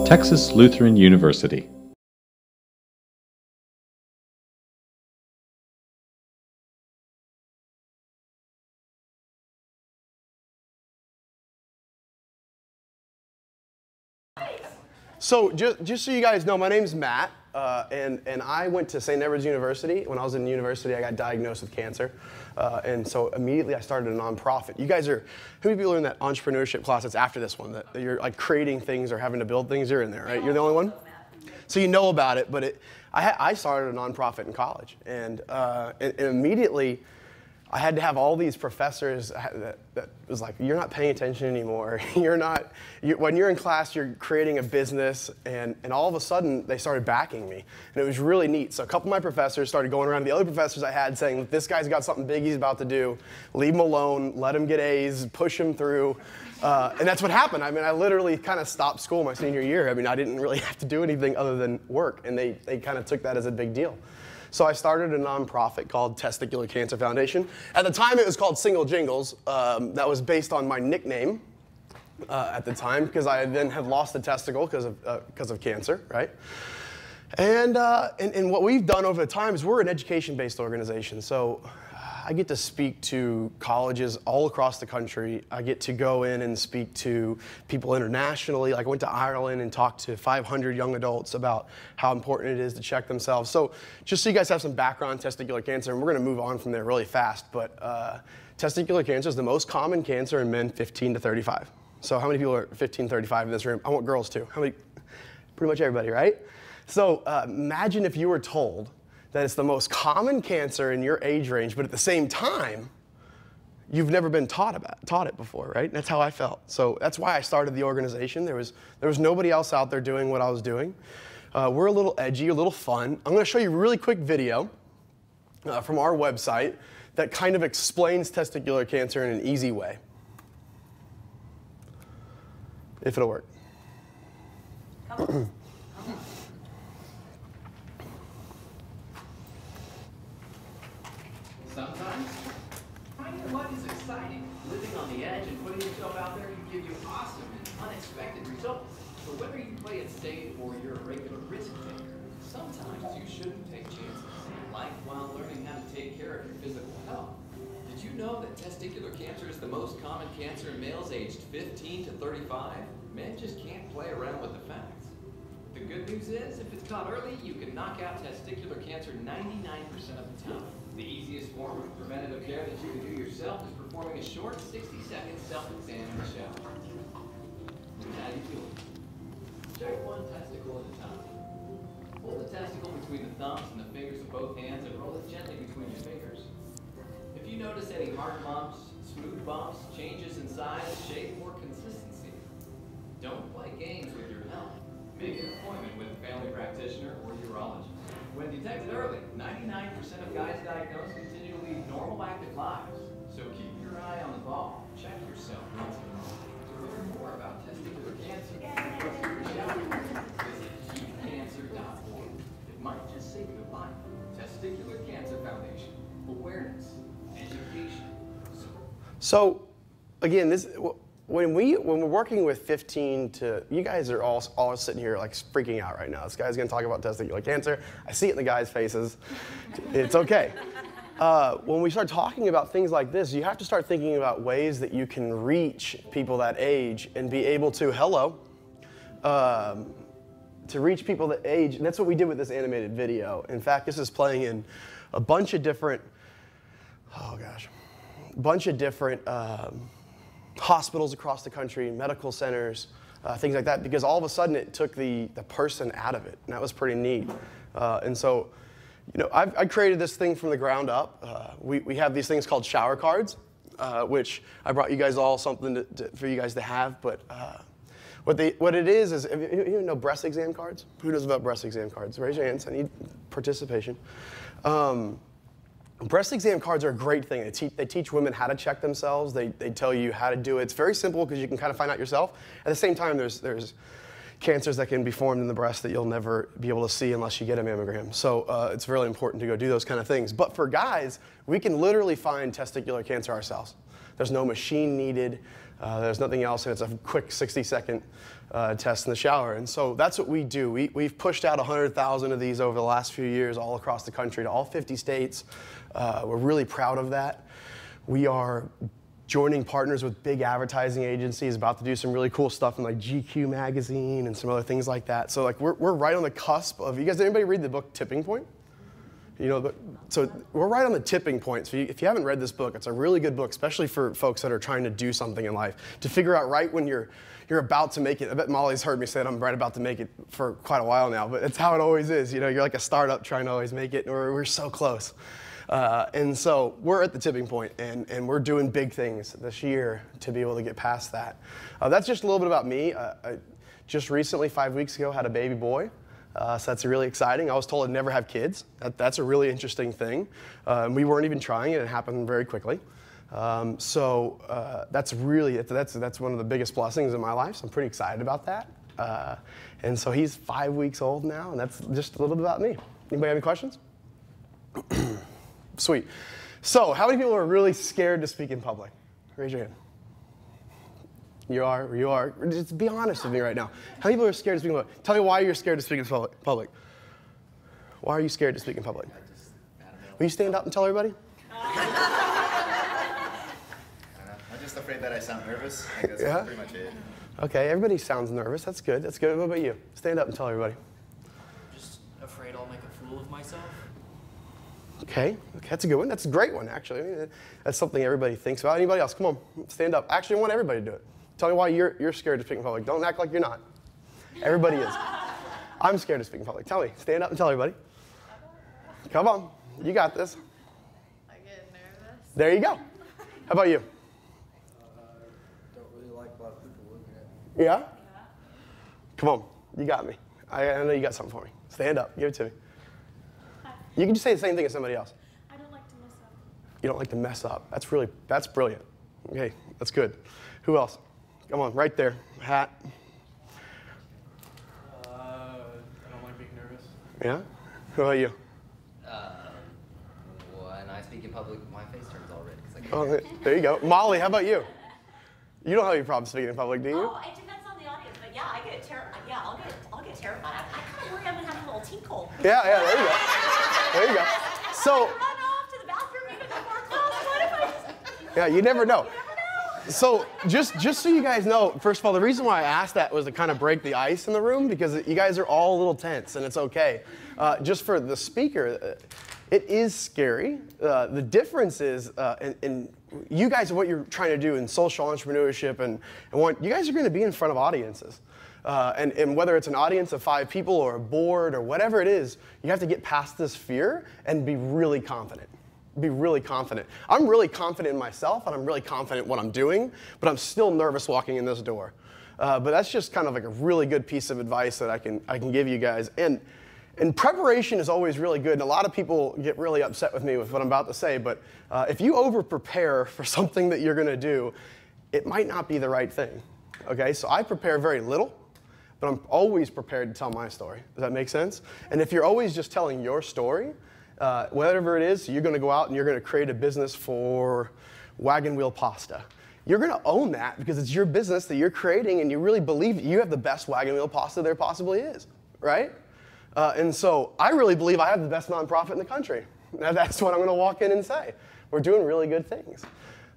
Texas Lutheran University. So just so you guys know, my name's Matt, and I went to St. Edward's University. When I was in university, I got diagnosed with cancer, and so immediately I started a nonprofit. You guys are, how many people are in that entrepreneurship class that's after this one, that you're like creating things or having to build things? You're in there, right? You're the only one? So you know about it, but I started a nonprofit in college, and immediately I had to have all these professors that was like, you're not paying attention anymore. When you're in class, you're creating a business, and all of a sudden, they started backing me. And it was really neat. So a couple of my professors started going around to the other professors I had saying, this guy's got something big he's about to do. Leave him alone, let him get A's, push him through. And that's what happened. I mean, I literally kind of stopped school my senior year. I mean, I didn't really have to do anything other than work, and they kind of took that as a big deal. So I started a nonprofit called Testicular Cancer Foundation. At the time, it was called Single Jingles. That was based on my nickname at the time, because I then had lost a testicle because of cancer, right? And what we've done over the time is we're an education-based organization. So I get to speak to colleges all across the country. I get to go in and speak to people internationally. Like I went to Ireland and talked to 500 young adults about how important it is to check themselves. So just so you guys have some background on testicular cancer, and we're going to move on from there really fast, but testicular cancer is the most common cancer in men 15 to 35. So how many people are 15 to 35 in this room? I want girls too. How many? Pretty much everybody, right? So imagine if you were told that it's the most common cancer in your age range, but at the same time, you've never been taught it before, right? That's how I felt. So that's why I started the organization. There was nobody else out there doing what I was doing. We're a little edgy, a little fun. I'm gonna show you a really quick video from our website that kind of explains testicular cancer in an easy way. If it'll work. Come on. Sometimes, finding your luck is exciting. Living on the edge and putting yourself out there can give you awesome and unexpected results. So whether you play it safe or you're a regular risk taker, sometimes you shouldn't take chances, like while learning how to take care of your physical health. Did you know that testicular cancer is the most common cancer in males aged 15 to 35? Men just can't play around with the facts. The good news is, if it's caught early, you can knock out testicular cancer 99% of the time. The easiest form of preventative care that you can do yourself is performing a short 60-second self-exam in the shower. How do you do it? Check one testicle at a time. Hold the testicle between the thumbs and the fingers of both hands and roll it gently between your fingers. If you notice any hard bumps, smooth bumps, changes in size, shape, or consistency, don't play games with your health. Make an appointment with a family practitioner or urologist. When detected early, 99% of guys diagnosed continue to lead normal, active lives. So keep your eye on the ball. Check yourself once in a while. To learn more about testicular cancer, visit keepcancer.org. It might just save your life. Testicular Cancer Foundation. Awareness. Education. So, again, when we're working with 15 to, you guys are all sitting here like freaking out right now. This guy's gonna talk about testicular cancer. I see it in the guys' faces. It's okay. When we start talking about things like this, you have to start thinking about ways that you can reach people that age and be able to, to reach people that age. And that's what we did with this animated video. In fact, this is playing in a bunch of different, hospitals across the country, medical centers, things like that, because all of a sudden it took the person out of it, and that was pretty neat. And so, you know, I created this thing from the ground up. We have these things called shower cards, which I brought you guys all something for you guys to have, but what it is you know breast exam cards? Who knows about breast exam cards? Raise your hands, I need participation. Breast exam cards are a great thing. They teach women how to check themselves. They tell you how to do it. It's very simple because you can kind of find out yourself. At the same time, there's cancers that can be formed in the breast that you'll never be able to see unless you get a mammogram. So it's really important to go do those kind of things. But for guys, we can literally find testicular cancer ourselves. There's no machine needed. There's nothing else, and it's a quick 60-second test in the shower. And so that's what we do. We've pushed out 100,000 of these over the last few years all across the country to all 50 states. We're really proud of that. We are joining partners with big advertising agencies, about to do some really cool stuff in like GQ magazine and some other things like that. So like we're right on the cusp of, you guys, anybody read the book Tipping Point? You know, so we're right on the tipping point. So if you haven't read this book, it's a really good book, especially for folks that are trying to do something in life, to figure out right when you're about to make it. I bet Molly's heard me say that I'm right about to make it for quite a while now, but it's how it always is. You know, you're like a startup trying to always make it, and we're so close. And so we're at the tipping point, and we're doing big things this year to be able to get past that. That's just a little bit about me. I just recently, 5 weeks ago, had a baby boy. So that's really exciting. I was told I'd never have kids. That's a really interesting thing. We weren't even trying it. It happened very quickly. That's one of the biggest blessings in my life. So I'm pretty excited about that. And so he's 5 weeks old now, and that's just a little bit about me. Anybody have any questions? Sweet. So how many people are really scared to speak in public? Raise your hand. You are. Just be honest with me right now. How many people are scared to speak in public? Tell me why you're scared to speak in public. Why are you scared to speak in public? Will you stand up and tell everybody? I'm just afraid that I sound nervous. I guess that's pretty much it. Okay, everybody sounds nervous. That's good. That's good. What about you? Stand up and tell everybody. I'm just afraid I'll make a fool of myself. Okay, that's a good one. That's a great one, actually. I mean, that's something everybody thinks about. Anybody else? Come on, stand up. Actually, I want everybody to do it. Tell me why you're scared to speak in public. Don't act like you're not. Everybody is. I'm scared to speak in public. Tell me. Stand up and tell everybody. Come on. You got this. I get nervous. There you go. How about you? Don't really like a lot of people looking at me. Yeah? Come on. You got me. I know you got something for me. Stand up. Give it to me. You can just say the same thing as somebody else. I don't like to mess up. You don't like to mess up. That's brilliant. Okay, that's good. Who else? Come on, right there. Hat. I don't like being nervous. Yeah? Who about you? When I speak in public, my face turns all red. Oh, there you go. Molly, how about you? You don't have any problem speaking in public, do you? Oh, it depends on the audience, but yeah, I get terrified. Yeah, I'll get terrified. I kind of worry I'm gonna have a little tinkle. Yeah, there you go. There you go. So. Run off to the bathroom even before class. What if I just? Yeah, you never know. You never know. So just so you guys know, first of all, the reason why I asked that was to kind of break the ice in the room, because you guys are all a little tense, and it's okay. Just for the speaker, it is scary. The difference is in you guys and what you're trying to do in social entrepreneurship, and what you guys are going to be in front of audiences. And whether it's an audience of 5 people or a board or whatever it is, you have to get past this fear and be really confident. Be really confident. I'm really confident in myself, and I'm really confident in what I'm doing, but I'm still nervous walking in this door. But that's just kind of like a really good piece of advice that I can give you guys. And preparation is always really good, and a lot of people get really upset with me with what I'm about to say, but if you over-prepare for something that you're going to do, it might not be the right thing. Okay, so I prepare very little, but I'm always prepared to tell my story. Does that make sense? And if you're always just telling your story, whatever it is, you're going to go out and you're going to create a business for wagon wheel pasta. You're going to own that because it's your business that you're creating, and you really believe that you have the best wagon wheel pasta there possibly is, right? And so I really believe I have the best nonprofit in the country. That's what I'm going to walk in and say. We're doing really good things.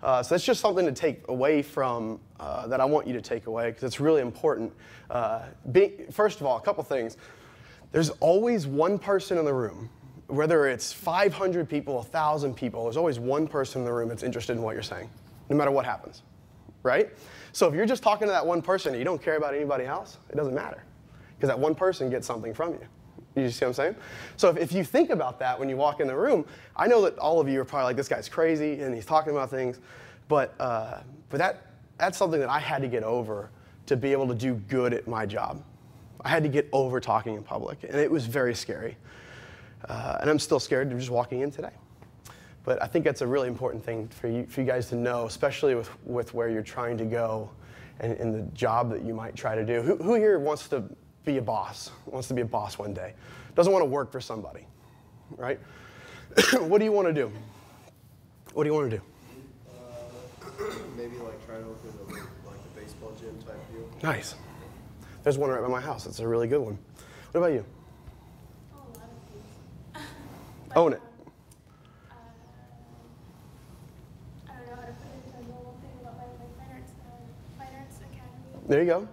So that's just something to take away from, that I want you to take away, because it's really important. First of all, a couple things. There's always one person in the room, whether it's 500 people, 1,000 people, there's always one person in the room that's interested in what you're saying, no matter what happens, right? So if you're just talking to that one person and you don't care about anybody else, it doesn't matter, because that one person gets something from you. You see what I'm saying? So if you think about that when you walk in the room, I know that all of you are probably like, this guy's crazy and he's talking about things, but that's something that I had to get over to be able to do good at my job. I had to get over talking in public, and it was very scary. And I'm still scared of just walking in today. But I think that's a really important thing for you guys to know, especially with where you're trying to go and the job that you might try to do. Who here wants to be a boss, wants to be a boss one day? Doesn't want to work for somebody, right? What do you want to do? What do you want to do? Maybe like try to open a baseball gym type deal. Nice. There's one right by my house. It's a really good one. What about you? Oh, a lot of things. Own it. I don't know how to put it into a normal thing about my finance academy. There you go.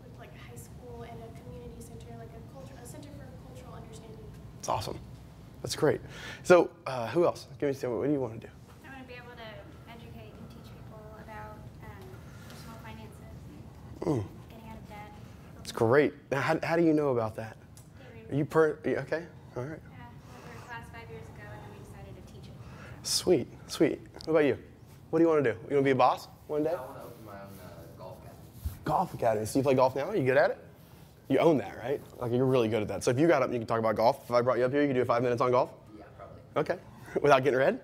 With like a high school and a community center, like a center for cultural understanding. It's awesome. That's great. So who else? Give me some. What do you want to do? I want to be able to educate and teach people about personal finances and getting out of debt. It's great. Now, how do you know about that? Are you okay? All right. Yeah, we were in class 5 years ago, and then we decided to teach it. Sweet, sweet. What about you? What do you want to do? You want to be a boss one day? I want to open my own golf academy. Golf academy. So you play golf now? Are you good at it? You own that, right? Like you're really good at that. So if you got up and you can talk about golf, if I brought you up here, you could do 5 minutes on golf? Yeah, probably. Okay. Without getting red?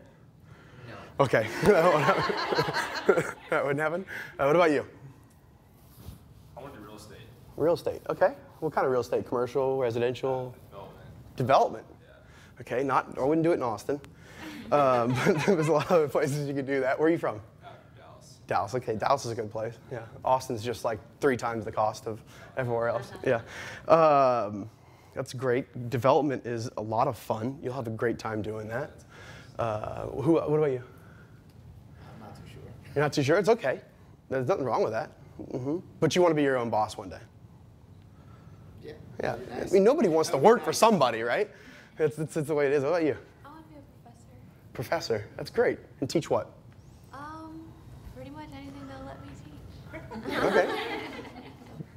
No. Okay. That wouldn't happen. What about you? I want to do real estate. Real estate. Okay. What kind of real estate? Commercial, residential? Development. Development. Yeah. Okay. I wouldn't do it in Austin. But there's a lot of other places you could do that. Where are you from? Dallas. Dallas. Okay. Dallas is a good place. Yeah. Austin's just like 3 times the cost of everywhere else. Yeah. That's great. Development is a lot of fun. You'll have a great time doing that. What about you? I'm not too sure. You're not too sure? It's okay. There's nothing wrong with that. But you want to be your own boss one day. Yeah. Yeah. Nice. I mean, nobody wants to work for somebody, right? It's the way it is. What about you? I want to be a professor. Professor. That's great. And teach what? Pretty much anything they'll let me teach. Okay.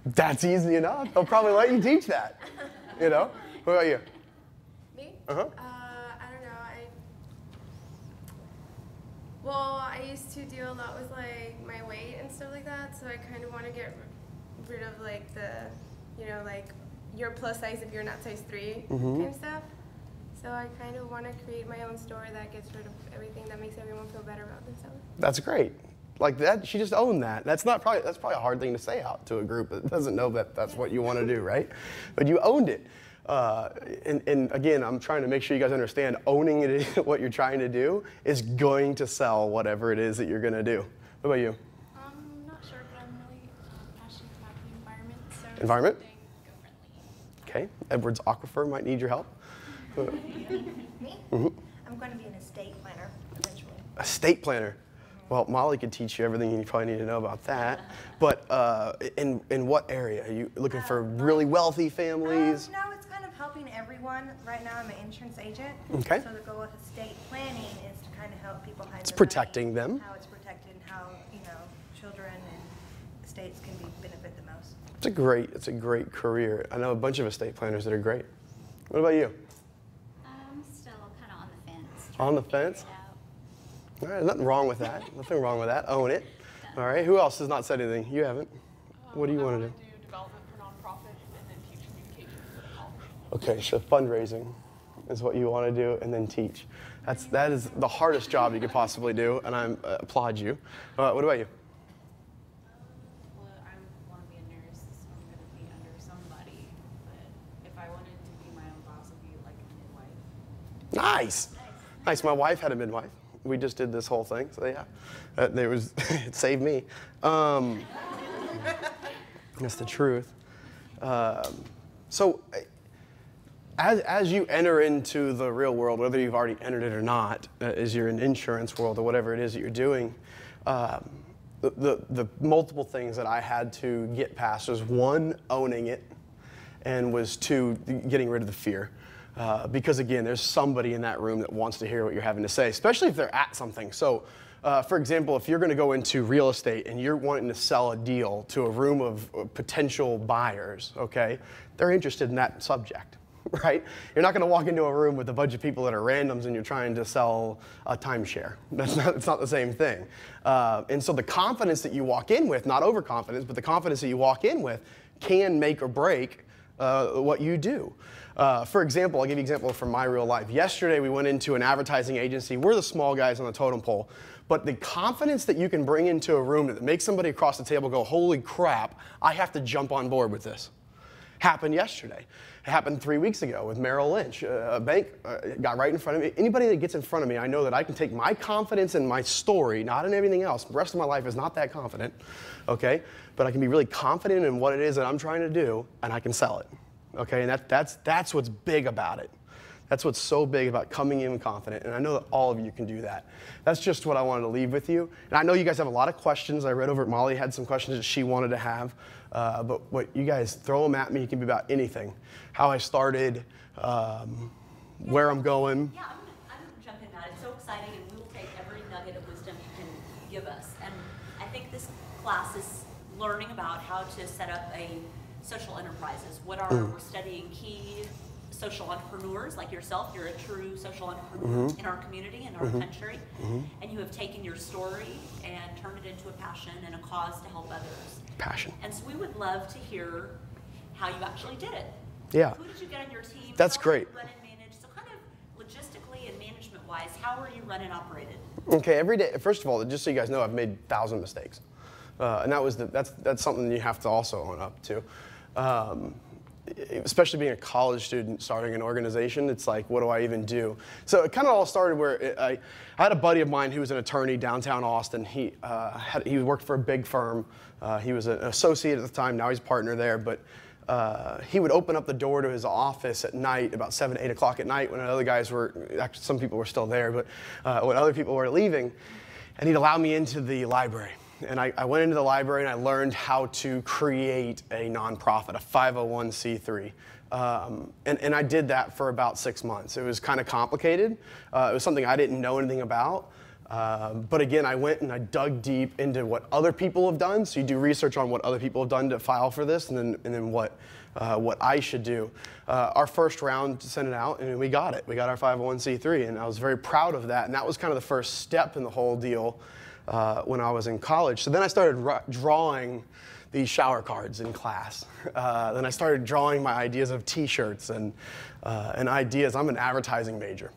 That's easy enough. They'll probably let you teach that. You know? What about you? Me? Uh-huh. I don't know. I used to do a lot with like my weight and stuff like that, so I kind of want to get rid of like the, like you're plus size if you're not size 3 kind of stuff. So I kind of want to create my own store that gets rid of everything that makes everyone feel better about themselves. That's great. Like that, she just owned that. That's probably a hard thing to say out to a group that doesn't know that that's what you want to do, right? But you owned it. And again, I'm trying to make sure you guys understand owning it, what you're trying to do is going to sell whatever it is that you're going to do. What about you? I'm not sure, but I'm really passionate about the environment. So Environment? something eco-friendly. Okay. Edwards Aquifer might need your help. Me? I'm going to be an estate planner eventually. Estate planner. Well, Molly could teach you everything you probably need to know about that. But in what area? Are you looking for really wealthy families? No, it's kind of helping everyone. Right now I'm an insurance agent. Okay. So the goal with estate planning is to kind of help people hide It's their protecting money, them. how it's protected and how, children and estates can benefit the most. It's a great career. I know a bunch of estate planners that are great. What about you? I'm still kind of on the fence. On the trying to fence? figure it out. All right, nothing wrong with that. Nothing wrong with that. Own it. All right, who else has not said anything? You haven't. What do you want to do? I want to do development for nonprofit and then teach communication for college. Okay, so fundraising is what you want to do, and then teach. That is the hardest job you could possibly do, and I applaud you. What about you? Well, I want to be a nurse, so I'm going to be under somebody. But if I wanted to be my own boss, I'd be like a midwife. Nice. Nice. My wife had a midwife. We just did this whole thing, so yeah. It saved me. That's the truth. So as you enter into the real world, whether you've already entered it or not, as you're in insurance world or whatever it is that you're doing, the multiple things that I had to get past was 1, owning it, and was 2, getting rid of the fear. Because again, there's somebody in that room that wants to hear what you're having to say, especially if they're at something. So for example, if you're going to go into real estate and you're wanting to sell a deal to a room of potential buyers, okay, they're interested in that subject, right? You're not going to walk into a room with a bunch of people that are randoms and you're trying to sell a timeshare. It's not the same thing. And so the confidence that you walk in with, not overconfidence, but the confidence that you walk in with can make or break what you do. For example, I'll give you an example from my real life. Yesterday, we went into an advertising agency. We're the small guys on the totem pole. But the confidence that you can bring into a room that makes somebody across the table go, holy crap, I have to jump on board with this. Happened yesterday. It happened 3 weeks ago with Merrill Lynch. A bank got right in front of me. Anybody that gets in front of me, I know that I can take my confidence in my story, not in everything else. The rest of my life is not that confident, okay? But I can be really confident in what it is that I'm trying to do, and I can sell it, okay? And that's what's big about it. That's what's so big about coming in confident, and I know that all of you can do that. That's just what I wanted to leave with you. And I know you guys have a lot of questions. I read over at Molly had some questions that she wanted to have, but what you guys throw them at me, it can be about anything. How I started, where I'm going. Yeah, I'm gonna jump in, Matt. It's so exciting, and we will take every nugget of wisdom you can give us. And I think this class is learning about how to set up a social enterprises. We're studying key social entrepreneurs like yourself. You're a true social entrepreneur in our community, in our country, and you have taken your story and turned it into a passion and a cause to help others. Passion. And so we would love to hear how you actually did it. Yeah. Who did you get on your team? That's how great. Run and manage. So kind of logistically and management-wise, how are you run and operated? Okay, every day. First of all, just so you guys know, I've made 1,000 mistakes, and that's something you have to also own up to. Especially being a college student starting an organization, it's like, what do I even do? So it kind of all started where I had a buddy of mine who was an attorney downtown Austin. He worked for a big firm. He was an associate at the time. Now he's a partner there. But he would open up the door to his office at night, about 7, 8 o'clock at night when other guys were, actually some people were still there, but when other people were leaving, and he'd allow me into the library. And I went into the library and I learned how to create a nonprofit, a 501c3. And I did that for about 6 months. It was kind of complicated. It was something I didn't know anything about. But again, I went and I dug deep into what other people have done. So you do research on what other people have done to file for this, and then what I should do. Our first round to send it out, and we got it. We got our 501c3, and I was very proud of that. And that was kind of the first step in the whole deal. When I was in college. So then I started drawing these shower cards in class. Then I started drawing my ideas of t-shirts and ideas. I'm an advertising major.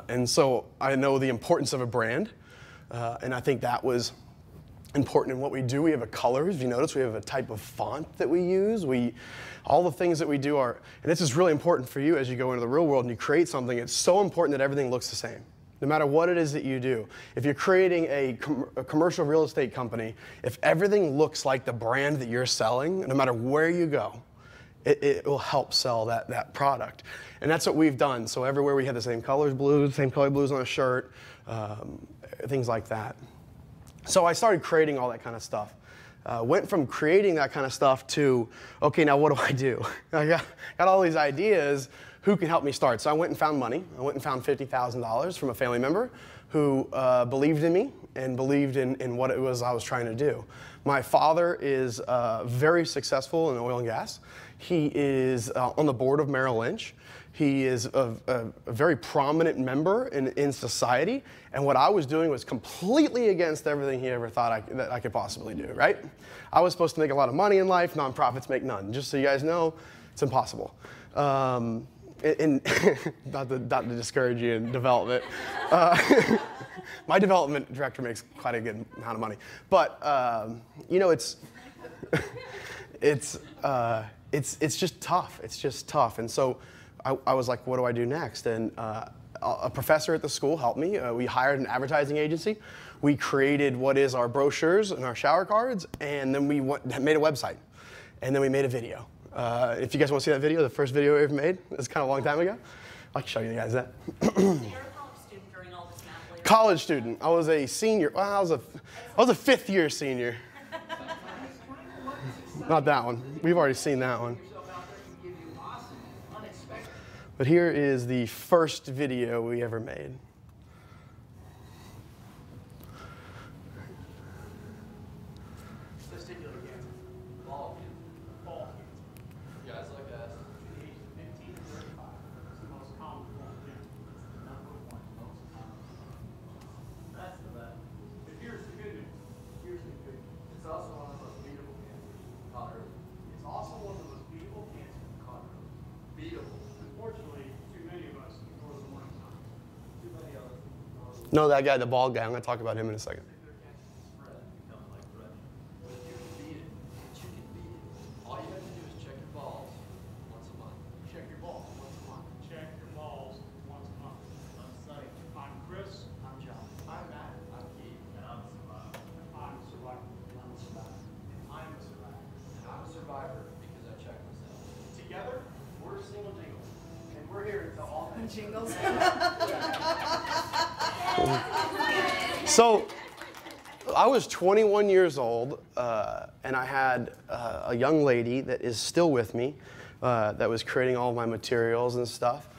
And so I know the importance of a brand. And I think that was important in what we do. We have a color, if you notice, we have a type of font that we use. All the things that we do are, and this is really important for you as you go into the real world and you create something, it's so important that everything looks the same. No matter what it is that you do. If you're creating a commercial real estate company, if everything looks like the brand that you're selling, no matter where you go, it will help sell that product. And that's what we've done. So everywhere we had the same colors blues, same color blues on a shirt, things like that. So I started creating all that kind of stuff. Went from creating that kind of stuff to, okay, now what do I do? I got all these ideas. Who can help me start? So I went and found money. I went and found $50,000 from a family member who believed in me and believed in what it was I was trying to do. My father is very successful in oil and gas. He is on the board of Merrill Lynch. He is a very prominent member in society. And what I was doing was completely against everything he ever thought that I could possibly do, right? I was supposed to make a lot of money in life. Nonprofits make none. Just so you guys know, it's impossible. And not to discourage you in development. My development director makes quite a good amount of money. But, you know, it's just tough. It's just tough. And so I was like, what do I do next? And a professor at the school helped me. We hired an advertising agency. We created what is our brochures and our shower cards. And then we made a website. And then we made a video. If you guys want to see that video, the first video we ever made, it's kind of a long time ago. I can show you guys that. So you're a college student during all this math later? College student. I was a senior. Well, I was a fifth-year senior. Not that one. We've already seen that one. But here is the first video we ever made. Testicular cancer. Ball cancer. Ball cancer. Guys like us. The age of 15 to 35 is the most common form of cancer. Number one most common. That's the bad. But here's the good news. Here's the good news. It's also one of the most beatable cancers on Earth. It's also one of the most beatable cancers on Earth. Beatable. No, that guy, the bald guy. I'm going to talk about him in a second. All you have to do is check your balls once a month. Check your balls once a month. Check your balls once a month. Let's say, I'm Chris. I'm John. I'm Matt. I'm Keith. And I'm a survivor. I'm a survivor. And I'm a survivor. And I'm a survivor. And I'm a survivor because I checked myself. Together, we're a single jingle. And we're here to all things. Jingles. So I was 21 years old, and I had a young lady that is still with me that was creating all of my materials and stuff,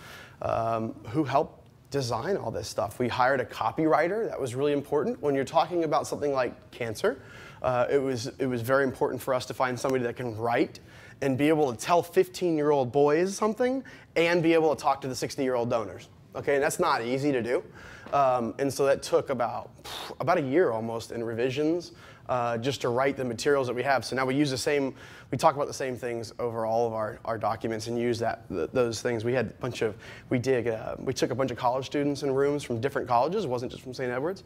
who helped design all this stuff. We hired a copywriter. That was really important. When you're talking about something like cancer, it was very important for us to find somebody that can write and be able to tell 15-year-old boys something and be able to talk to the 60-year-old donors. Okay, and that's not easy to do. And so that took about a year almost in revisions just to write the materials that we have. So now we use the same, we talk about the same things over all of our documents and use those things. We had a bunch of, we took a bunch of college students in rooms from different colleges. It wasn't just from St. Edward's.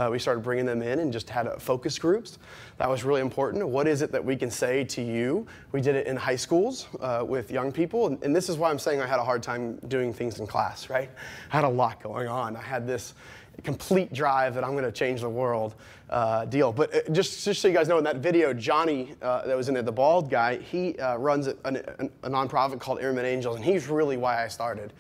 We started bringing them in and just had focus groups. That was really important. What is it that we can say to you? We did it in high schools with young people. And this is why I'm saying I had a hard time doing things in class, right? I had a lot going on. I had this complete drive that I'm going to change the world deal. But just so you guys know, in that video, Johnny that was in there, the bald guy, he runs a nonprofit called Airmen Angels, and he's really why I started.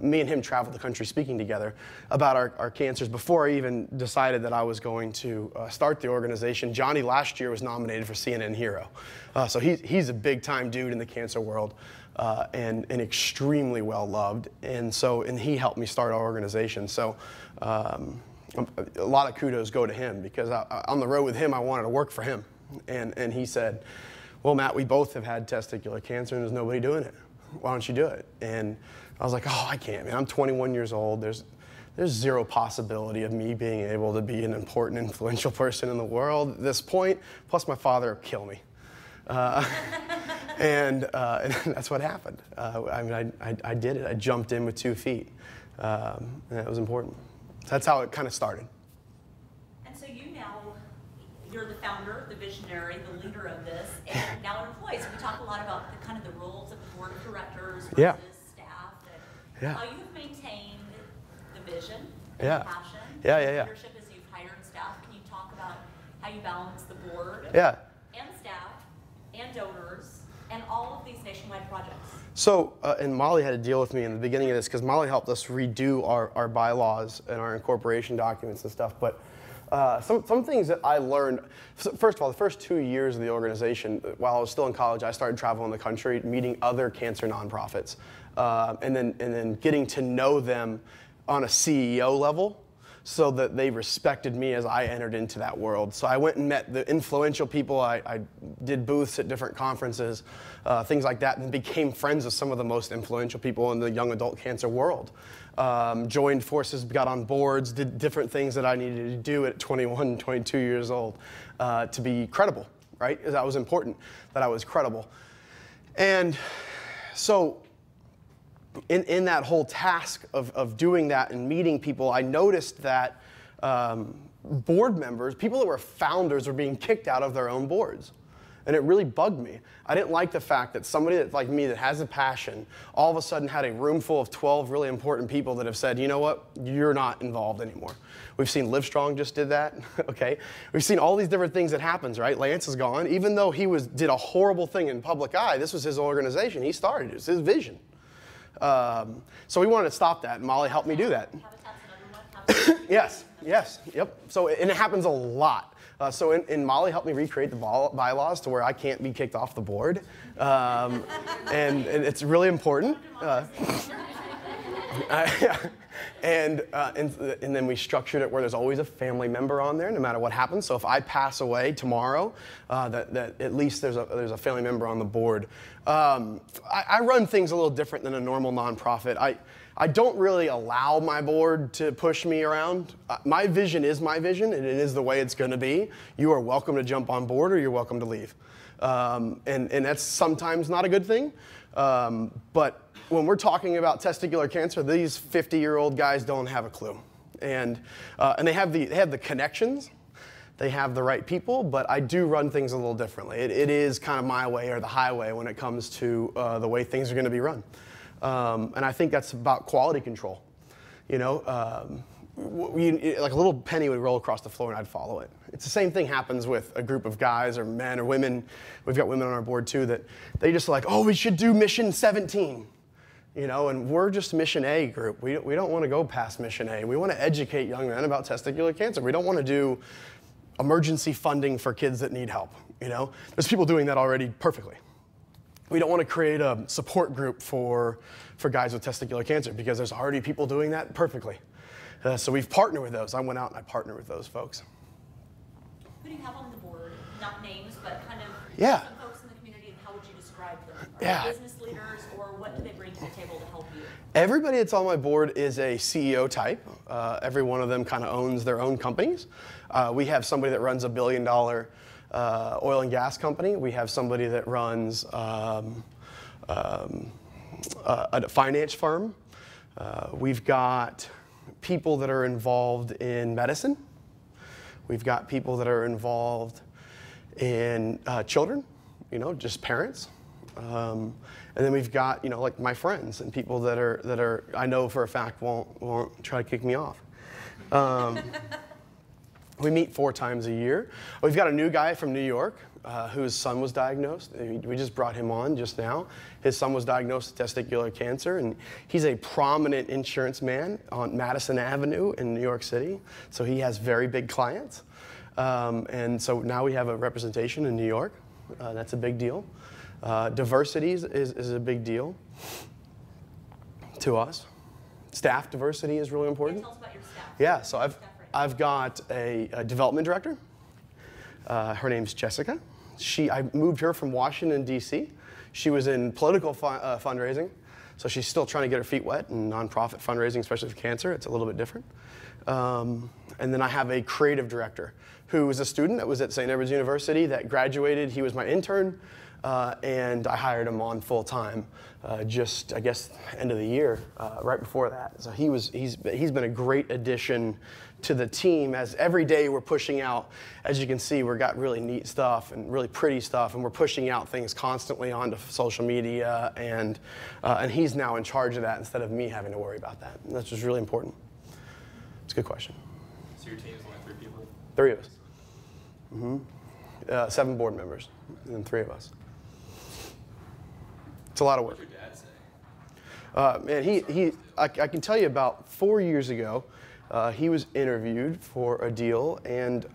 Me and him traveled the country speaking together about our cancers before I even decided that I was going to start the organization. Johnny last year was nominated for CNN Hero. So he's a big-time dude in the cancer world. And extremely well loved, and he helped me start our organization. So a lot of kudos go to him because on the road with him, I wanted to work for him, and he said, "Well, Matt, we both have had testicular cancer, and there's nobody doing it. Why don't you do it?" And I was like, "Oh, I can't, man. I'm 21 years old. There's zero possibility of me being able to be an important, influential person in the world at this point. Plus, my father would kill me." And that's what happened. I did it. I jumped in with 2 feet. And that was important. So that's how it kind of started. And so you're the founder, the visionary, the leader of this, and now employees. We talk a lot about the roles of the board of directors versus staff, and how you've maintained the vision, and the passion, leadership as you've hired staff. Can you talk about how you balance the board and staff and donors and all of these nationwide projects? So, and Molly had to deal with me in the beginning of this because Molly helped us redo our bylaws and our incorporation documents and stuff. But some things that I learned, first of all, the first 2 years of the organization, while I was still in college, I started traveling the country, meeting other cancer nonprofits, and then getting to know them on a CEO level, so that they respected me as I entered into that world. So I went and met the influential people. I did booths at different conferences, things like that, and became friends with some of the most influential people in the young adult cancer world. Joined forces, got on boards, did different things that I needed to do at 21, 22 years old to be credible, right? That was important, that I was credible. And so, in that whole task of doing that and meeting people, I noticed that board members, people that were founders, were being kicked out of their own boards. And it really bugged me. I didn't like the fact that somebody that, like me, that has a passion, all of a sudden had a room full of 12 really important people that have said, you know what, you're not involved anymore. We've seen Livestrong just did that, okay? We've seen all these different things that happens, right? Lance is gone. Even though he did a horrible thing in public eye, this was his organization. He started it. It was his vision. So we wanted to stop that, and Molly helped me do that. Yes, yep. So, and it happens a lot. And Molly helped me recreate the bylaws to where I can't be kicked off the board. And it's really important. And then we structured it where there's always a family member on there, no matter what happens. So if I pass away tomorrow, that at least there's a family member on the board. I run things a little different than a normal nonprofit. I don't really allow my board to push me around. My vision is my vision, and it is the way it's going to be. You are welcome to jump on board, or you're welcome to leave. And that's sometimes not a good thing. But when we're talking about testicular cancer, these 50-year-old guys don't have a clue. And they have the connections, they have the right people, but I do run things a little differently. It is kind of my way or the highway when it comes to the way things are going to be run. And I think that's about quality control. You know, like a little penny would roll across the floor and I'd follow it. It's the same thing happens with a group of guys or men or women. We've got women on our board too that they just like, oh, we should do mission 17. You know, and we're just mission A group. We don't want to go past mission A. We want to educate young men about testicular cancer. We don't want to do emergency funding for kids that need help. You know, there's people doing that already perfectly. We don't want to create a support group for guys with testicular cancer because there's already people doing that perfectly. So we've partnered with those. I went out and I partnered with those folks. Who do you have on the board? Not names, but kind of yeah. some folks in the community, and how would you describe them? Are Yeah. they business leaders, or what do they bring to the table to help you? Everybody that's on my board is a CEO type. Every one of them kind of owns their own companies. We have somebody that runs $1 billion oil and gas company. We have somebody that runs a finance firm. We've got people that are involved in medicine. We've got people that are involved in children, you know, just parents. And then we've got, you know, like my friends and people that are I know for a fact won't try to kick me off. We meet 4 times a year. We've got a new guy from New York whose son was diagnosed. We just brought him on just now. His son was diagnosed with testicular cancer, and he's a prominent insurance man on Madison Avenue in New York City. So he has very big clients. And so now we have a representation in New York. That's a big deal. Diversity is a big deal to us. Staff diversity is really important. Tell us about your staff. Yeah, so I've got a development director. Her name's Jessica. I moved her from Washington, D.C. She was in political fundraising, so she's still trying to get her feet wet in nonprofit fundraising, especially for cancer. It's a little bit different. And then I have a creative director who was a student that was at St. Edward's University that graduated. He was my intern, and I hired him on full time just, I guess, end of the year, right before that. So he's been a great addition to the team, as every day we're pushing out. As you can see, we've got really neat stuff and really pretty stuff, and we're pushing out things constantly onto social media, and he's now in charge of that instead of me having to worry about that. And that's just really important. It's a good question. So your team is only 3 people? 3 of us. Mm-hmm. 7 board members, and then 3 of us. It's a lot of work. What did your dad say? Man, I can tell you about 4 years ago, he was interviewed for a deal, and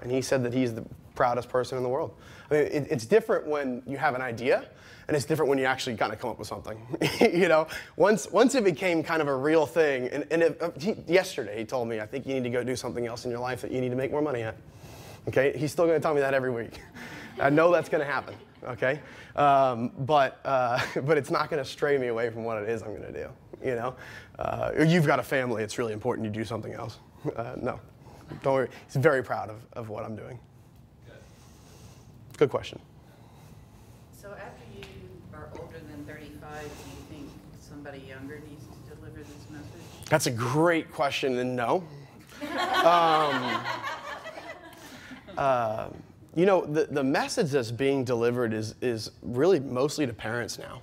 he said that he's the proudest person in the world. I mean, it's different when you have an idea, and it's different when you actually kind of come up with something. You know, once it became kind of a real thing, yesterday he told me, I think you need to go do something else in your life that you need to make more money at. Okay, he's still going to tell me that every week. I know that's going to happen. Okay, but it's not going to stray me away from what it is I'm going to do. You know, you've got a family. It's really important you do something else. No, don't worry. He's very proud of what I'm doing. Good question. So after you are older than 35, do you think somebody younger needs to deliver this message? That's a great question, and no. You know, the message that's being delivered is really mostly to parents now.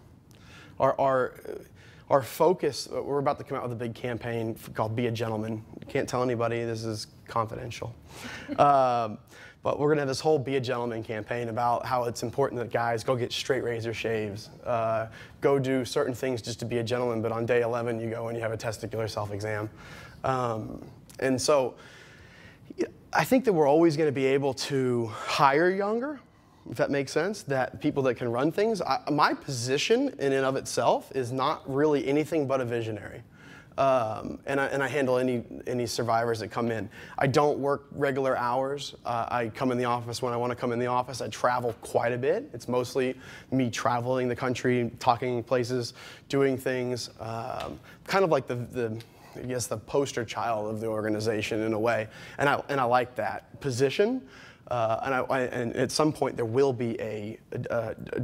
Our focus, we're about to come out with a big campaign called Be a Gentleman. Can't tell anybody, this is confidential. But we're gonna have this whole Be a Gentleman campaign about how it's important that guys go get straight razor shaves, go do certain things just to be a gentleman, but on day 11 you go and you have a testicular self-exam. And so, I think that we're always going to be able to hire younger, if that makes sense, that people that can run things. My position in and of itself is not really anything but a visionary. And I handle any survivors that come in. I don't work regular hours. I come in the office when I want to come in the office. I travel quite a bit. It's mostly me traveling the country, talking places, doing things, kind of like I guess the poster child of the organization in a way, and I like that position. And at some point there will be a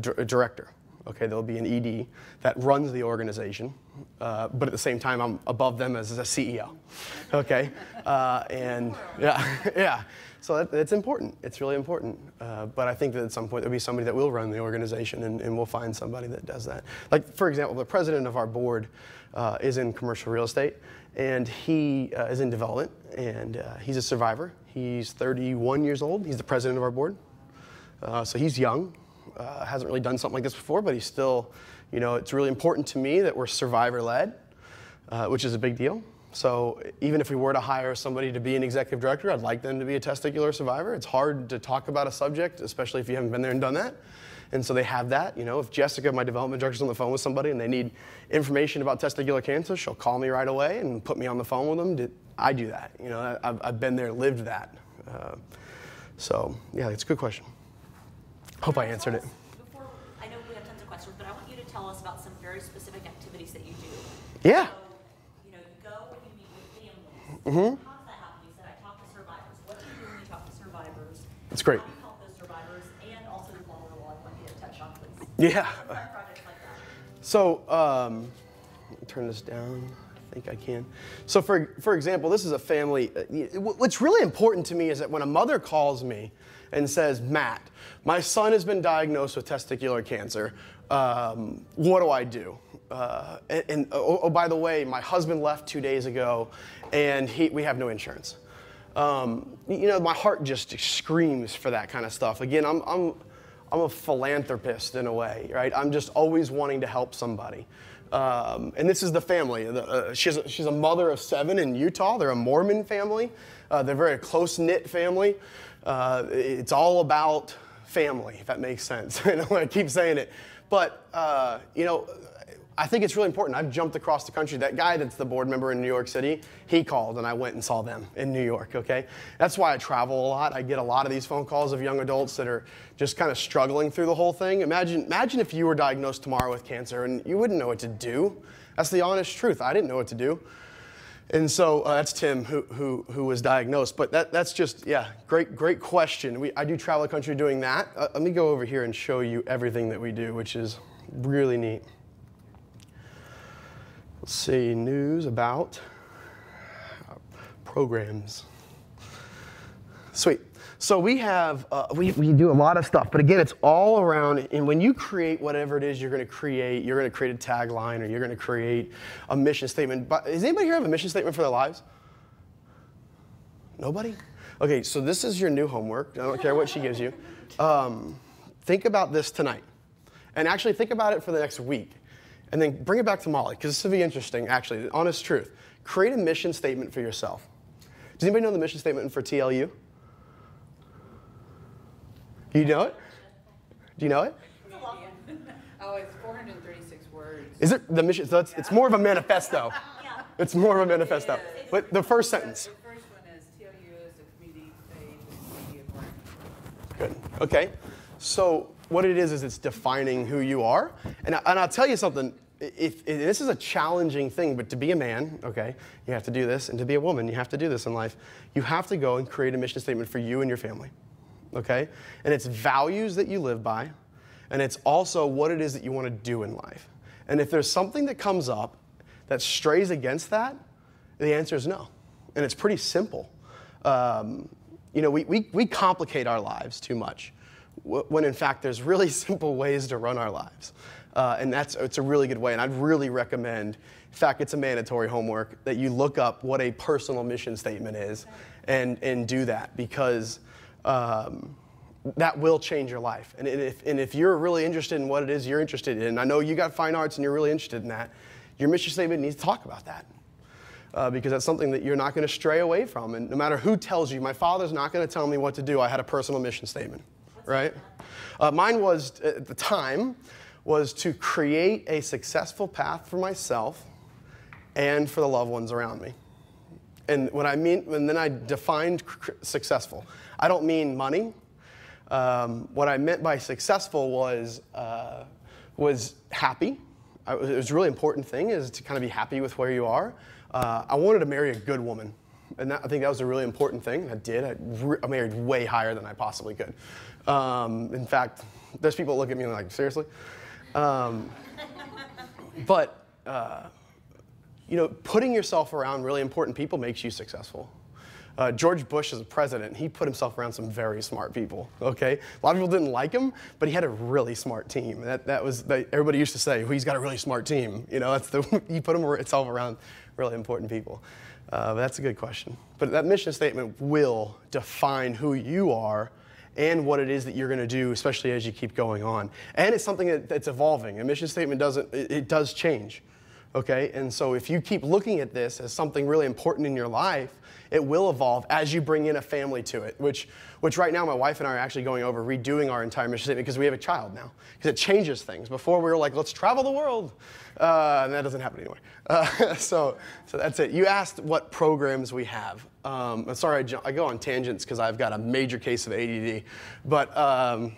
director. Okay, there'll be an ED that runs the organization, but at the same time, I'm above them as a CEO. Okay, and yeah. So it's important. It's really important. But I think that at some point there'll be somebody that will run the organization, and we'll find somebody that does that. Like, for example, the president of our board is in commercial real estate, and he is in development, and he's a survivor. He's 31 years old. He's the president of our board. So he's young, hasn't really done something like this before, but he's still, it's really important to me that we're survivor-led, which is a big deal. So even if we were to hire somebody to be an executive director, I'd like them to be a testicular survivor. It's hard to talk about a subject, especially if you haven't been there and done that. And so they have that. If Jessica, my development director, is on the phone with somebody and they need information about testicular cancer, she'll call me right away and put me on the phone with them. I do that. I've been there, lived that. So yeah, it's a good question. Hope I answered it. Before, I know we have tons of questions, but I want you to tell us about some very specific activities that you do. Yeah. So, you go when you meet with families. Mm-hmm. How does that happen? You said I talk to survivors. What do you do when you talk to survivors? That's great. How do you help those survivors? And also the vulnerable, I want you to touch on, please. Yeah. Projects like that. So, turn this down. I think I can. So for example, this is a family. What's really important to me is that when a mother calls me and says, Matt, my son has been diagnosed with testicular cancer. What do I do? By the way, my husband left 2 days ago, and we have no insurance. My heart just screams for that kind of stuff. Again, I'm a philanthropist in a way, right? I'm just always wanting to help somebody. And this is the family. She's a mother of 7 in Utah. They're a Mormon family. They're a very close-knit family. It's all about family, if that makes sense. I know I keep saying it. But, I think it's really important. I've jumped across the country. That guy that's the board member in New York City, he called and I went and saw them in New York, okay? That's why I travel a lot. I get a lot of these phone calls of young adults that are just kind of struggling through the whole thing. Imagine if you were diagnosed tomorrow with cancer and you wouldn't know what to do. That's the honest truth. I didn't know what to do. And so that's Tim who was diagnosed. But that's just, yeah, great question. I do travel the country doing that. Let me go over here and show you everything that we do, which is really neat. Let's see, news about programs. Sweet. So we have, we do a lot of stuff, but again, it's all around, and when you create whatever it is you're going to create a tagline, or you're going to create a mission statement. But does anybody here have a mission statement for their lives? Nobody? Okay, so this is your new homework. I don't care what she gives you. Think about this tonight, and actually think about it for the next week. And then bring it back to Molly, because this will be interesting, actually, the honest truth. Create a mission statement for yourself. Does anybody know the mission statement for TLU? You know it? Do you know it? Oh, it's 436 words. Is it the mission? So it's more of a manifesto. It's more of a manifesto. But the first sentence. The first one is TLU is a community faith media partner. Good. Okay. So what it is it's defining who you are. And I'll tell you something. If this is a challenging thing, but to be a man, okay, you have to do this, and to be a woman, you have to do this in life. You have to go and create a mission statement for you and your family, okay? And it's values that you live by, and it's also what it is that you want to do in life. And if there's something that comes up that strays against that, the answer is no. And it's pretty simple. We complicate our lives too much, when in fact there's really simple ways to run our lives. And it's a really good way, and I'd really recommend, in fact, it's a mandatory homework, that you look up what a personal mission statement is and do that, because that will change your life. And if you're really interested in what it is you're interested in, I know you got fine arts and you're really interested in that, your mission statement needs to talk about that. Because that's something that you're not going to stray away from. And no matter who tells you, my father's not going to tell me what to do. I had a personal mission statement, right? Mine was, at the time, was to create a successful path for myself and for the loved ones around me. And and then I defined successful. I don't mean money. What I meant by successful was happy. It was a really important thing, is to kind of be happy with where you are. I wanted to marry a good woman. And I think that was a really important thing. I did. I married way higher than I possibly could. In fact, there's people that look at me and like, seriously? But you know, putting yourself around really important people makes you successful. George Bush is a president. He put himself around some very smart people. Okay, a lot of people didn't like him, but he had a really smart team. Everybody used to say, well, he's got a really smart team. You know, he put himself around really important people. But that's a good question. But that mission statement will define who you are and what it is that you're going to do, especially as you keep going on. And it's something that's evolving. A mission statement does change. Okay, and so if you keep looking at this as something really important in your life, it will evolve as you bring in a family to it, which right now my wife and I are actually going over redoing our entire mission statement because we have a child now, because it changes things. Before we were like, let's travel the world, and that doesn't happen anymore. So that's it. You asked what programs we have. Sorry, I go on tangents because I've got a major case of ADD, but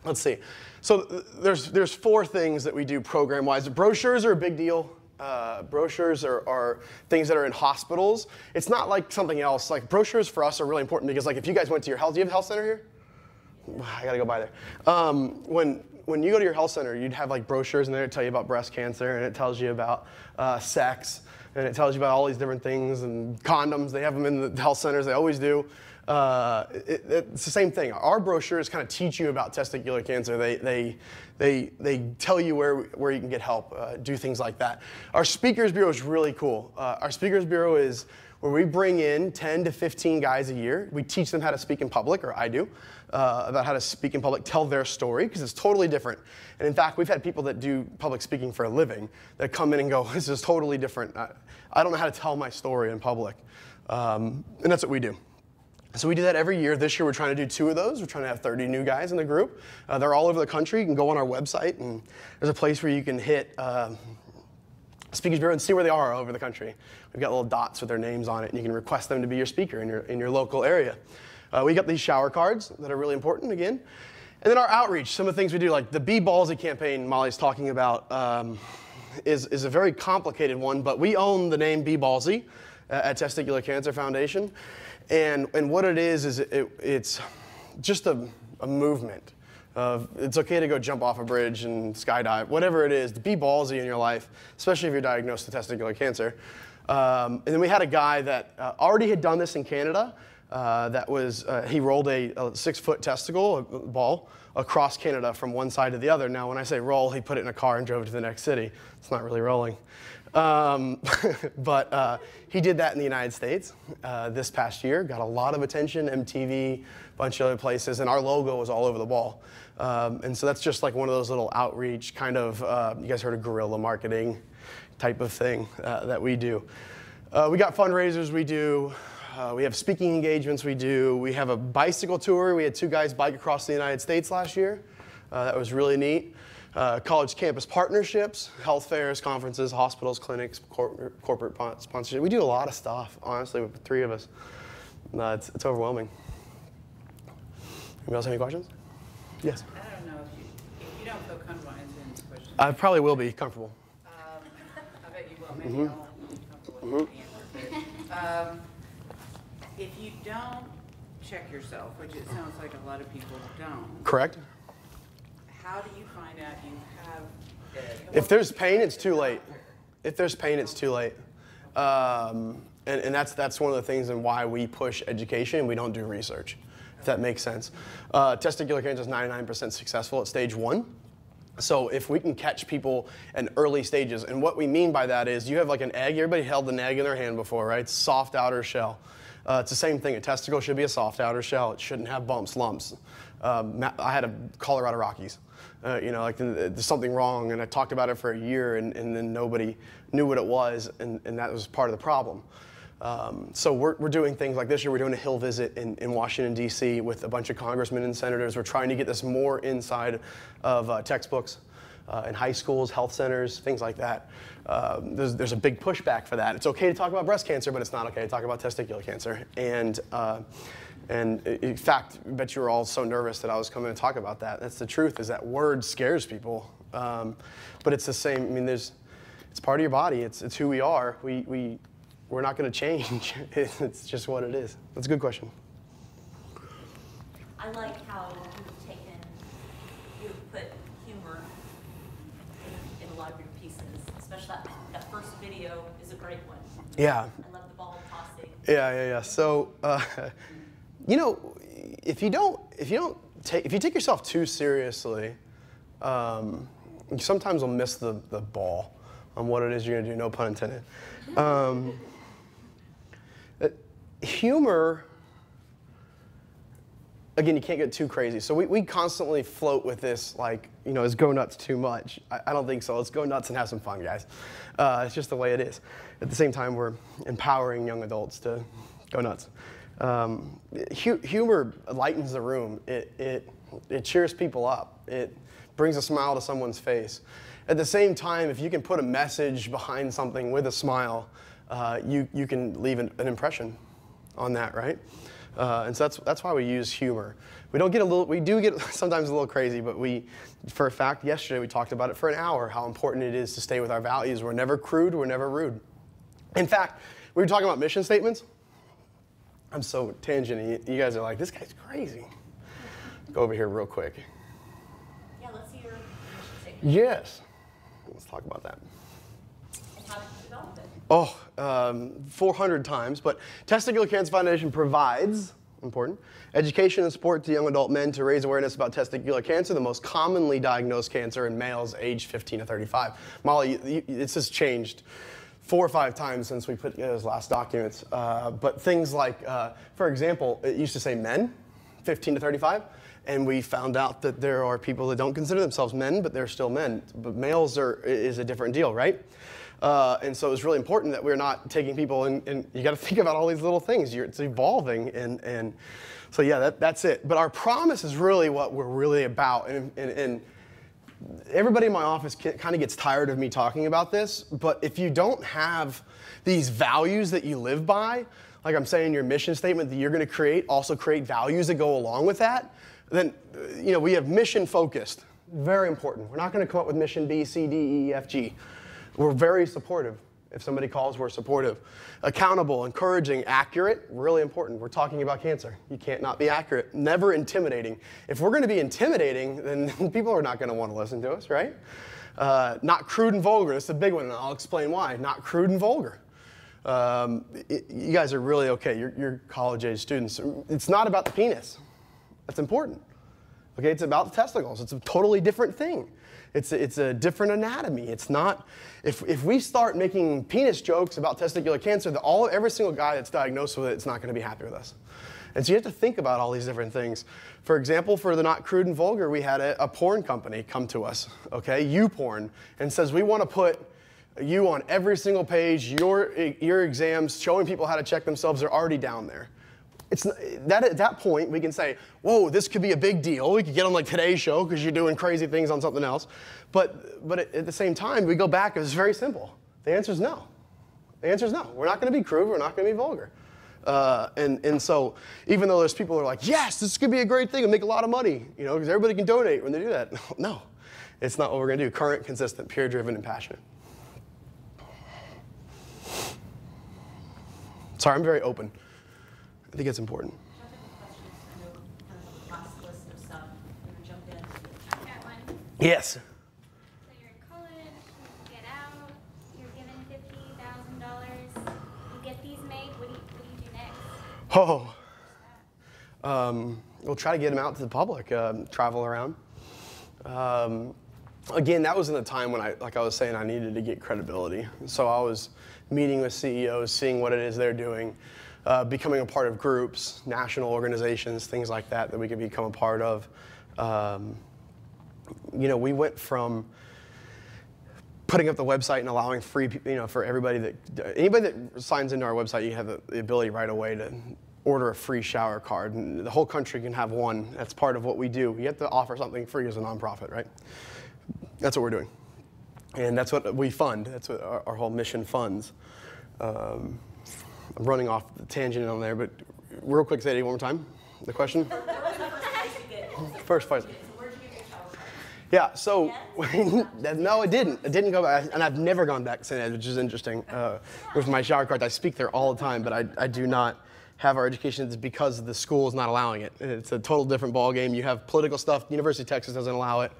let's see. So there's 4 things that we do program-wise. Brochures are a big deal. Brochures are things that are in hospitals. It's not like something else. Like brochures for us are really important because like if you guys went to your health, do you have a health center here? I gotta go by there. When you go to your health center, you'd have like brochures in there that tell you about breast cancer, and it tells you about sex, and it tells you about all these different things, and condoms. They have them in the health centers. They always do. It's the same thing. Our brochures kind of teach you about testicular cancer. They tell you where you can get help, do things like that. Our Speakers Bureau is really cool. Our Speakers Bureau is where we bring in 10 to 15 guys a year. We teach them how to speak in public, or I do, about how to speak in public, tell their story, because it's totally different. And in fact, we've had people that do public speaking for a living that come in and go, this is totally different. I don't know how to tell my story in public. And that's what we do. So we do that every year. This year we're trying to do 2 of those. We're trying to have 30 new guys in the group. They're all over the country. You can go on our website, and there's a place where you can hit Speakers Bureau and see where they are all over the country. We've got little dots with their names on it, and you can request them to be your speaker in your local area. We got these shower cards that are really important, again. And then our outreach, some of the things we do, like the Be Ballsy campaign Molly's talking about is a very complicated one, but we own the name Be Ballsy at Testicular Cancer Foundation. And what it is it's just a movement of it's okay to go jump off a bridge and skydive, whatever it is, to be ballsy in your life, especially if you're diagnosed with testicular cancer. And then we had a guy that already had done this in Canada. He rolled a 6-foot testicle, a ball, across Canada from one side to the other. Now, when I say roll, he put it in a car and drove to the next city. It's not really rolling. But he did that in the United States this past year, got a lot of attention, MTV, a bunch of other places, and our logo was all over the ball. And so that's just like one of those little outreach kind of, you guys heard of guerrilla marketing type of thing that we do. We got fundraisers we do. We have speaking engagements we do. We have a bicycle tour. We had 2 guys bike across the United States last year. That was really neat. College campus partnerships, health fairs, conferences, hospitals, clinics, corporate sponsorship. We do a lot of stuff, honestly, with the 3 of us. It's overwhelming. Anybody else have any questions? Yes? I don't know if you don't feel comfortable answering this question. I probably will be comfortable. I bet you will. Maybe I won't be comfortable with the answer. If you don't check yourself, which it sounds like a lot of people don't. Correct. How do you find out you have it? If there's pain, it's too late. If there's pain, it's too late. And that's one of the things and why we push education and we don't do research, if that makes sense. Testicular cancer is 99% successful at stage 1. So if we can catch people in early stages, and what we mean by that is you have like an egg, everybody held an egg in their hand before, right? Soft outer shell. It's the same thing. A testicle should be a soft outer shell. It shouldn't have bumps, lumps. I had a Colorado Rockies. Like there's something wrong, and I talked about it for a year, and then nobody knew what it was, and that was part of the problem. So we're doing things like this year. We're doing a Hill visit in Washington, D.C. with a bunch of congressmen and senators. We're trying to get this more inside of textbooks in high schools, health centers, things like that. There's a big pushback for that. It's okay to talk about breast cancer, but it's not okay to talk about testicular cancer. And in fact, I bet you were all so nervous that I was coming to talk about that. That's the truth, is that word scares people. But it's the same. I mean, it's part of your body. It's who we are. We're not going to change. It's just what it is. That's a good question. I like how you've put humor especially that first video is a great one. Yeah. I love the ball tossing. Yeah. So, you know, if you take yourself too seriously, you sometimes will miss the ball on what it is you're gonna do. No pun intended. Humor. Again, you can't get too crazy. So we constantly float with this, like, you know, is go nuts too much? I don't think so. Let's go nuts and have some fun, guys. It's just the way it is. At the same time, we're empowering young adults to go nuts. Humor lightens the room. It cheers people up. It brings a smile to someone's face. At the same time, if you can put a message behind something with a smile, you can leave an impression on that, right? And so that's why we use humor. We do get sometimes a little crazy, but for a fact, yesterday we talked about it for an hour, how important it is to stay with our values. We're never crude, we're never rude. In fact, we were talking about mission statements. I'm so tangent. You guys are like, this guy's crazy. Go over here real quick. Yeah, let's see your mission statement. Yes. Let's talk about that. And how did you develop it? 400 times, but Testicular Cancer Foundation provides, important, education and support to young adult men to raise awareness about testicular cancer, the most commonly diagnosed cancer in males aged 15 to 35. Molly, this has changed 4 or 5 times since we put those last documents, but things like, for example, it used to say men, 15 to 35, and we found out that there are people that don't consider themselves men, but they're still men. But males is a different deal, right? And so it's really important that we're not taking people and you got to think about all these little things. It's evolving, and so yeah, that's it. But our promise is really what we're really about. And everybody in my office kind of gets tired of me talking about this. But if you don't have these values that you live by, like I'm saying, your mission statement that you're going to also create values that go along with that, then you know we have mission focused. Very important. We're not going to come up with mission B, C, D, E, F, G. We're very supportive. If somebody calls, we're supportive. Accountable, encouraging, accurate, really important. We're talking about cancer. You can't not be accurate. Never intimidating. If we're going to be intimidating, then people are not going to want to listen to us, right? Not crude and vulgar. That's a big one, and I'll explain why. Not crude and vulgar. You guys are really okay. You're college-age students. It's not about the penis. That's important. Okay, it's about the testicles. It's a totally different thing. It's a different anatomy. It's not, if we start making penis jokes about testicular cancer, every single guy that's diagnosed with it's not going to be happy with us. And so you have to think about all these different things. For example, for the Not Crude and Vulgar, we had a porn company come to us, okay, YouPorn, and says we want to put you on every single page, your exams, showing people how to check themselves are already down there. At that point, we can say, whoa, this could be a big deal. We could get on like Today's Show because you're doing crazy things on something else. But at the same time, we go back, it's very simple. The answer is no. The answer is no. We're not going to be crude. We're not going to be vulgar. And so even though there's people who are like, yes, this could be a great thing and make a lot of money, you know, because everybody can donate when they do that. No, it's not what we're going to do. Current, consistent, peer-driven, and passionate. Sorry, I'm very open. I think it's important. Yes. So you're in college, you get out, you're given $50,000, you get these made, what do you do next? We'll try to get them out to the public, travel around. Again, that was in the time when like I was saying, I needed to get credibility. So I was meeting with CEOs, seeing what it is they're doing, becoming a part of groups, national organizations, things like that we could become a part of. You know, we went from putting up the website and allowing free, you know, for anybody that signs into our website, you have the ability right away to order a free shower card, and the whole country can have one. That's part of what we do. You have to offer something free as a nonprofit, right? That's what we're doing, and that's what we fund. That's what our whole mission funds. I'm running off the tangent on there, but real quick, say it one more time. The question? First place. Yeah, so, no, it didn't. It didn't go back, and I've never gone back to St. Ed, which is interesting. With my shower cards, I speak there all the time, but I do not have our education is because the school is not allowing it. It's a total different ballgame. You have political stuff. University of Texas doesn't allow it.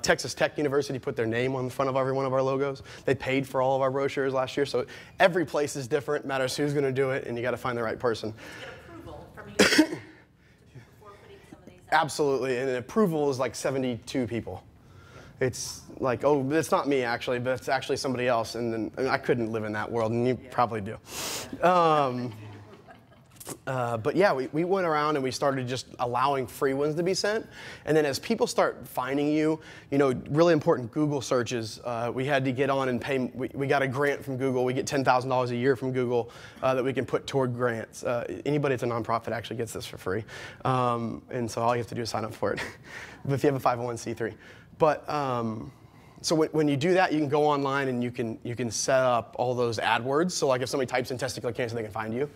Texas Tech University put their name on the front of every one of our logos. They paid for all of our brochures last year. So every place is different, matters who's going to do it, and you got to find the right person. Get approval from you before putting some of these out. Absolutely, and approval is like 72 people. It's like, oh, it's not me actually, but it's actually somebody else, and I couldn't live in that world, and you probably do. But yeah, we went around and we started just allowing free ones to be sent. And then as people start finding you, really important Google searches, we had to get on and pay. We got a grant from Google. We get $10,000 a year from Google that we can put toward grants. Anybody that's a nonprofit actually gets this for free. And so all you have to do is sign up for it, if you have a 501c3. But so when you do that, you can go online and you can set up all those AdWords. So like if somebody types in testicular cancer, they can find you.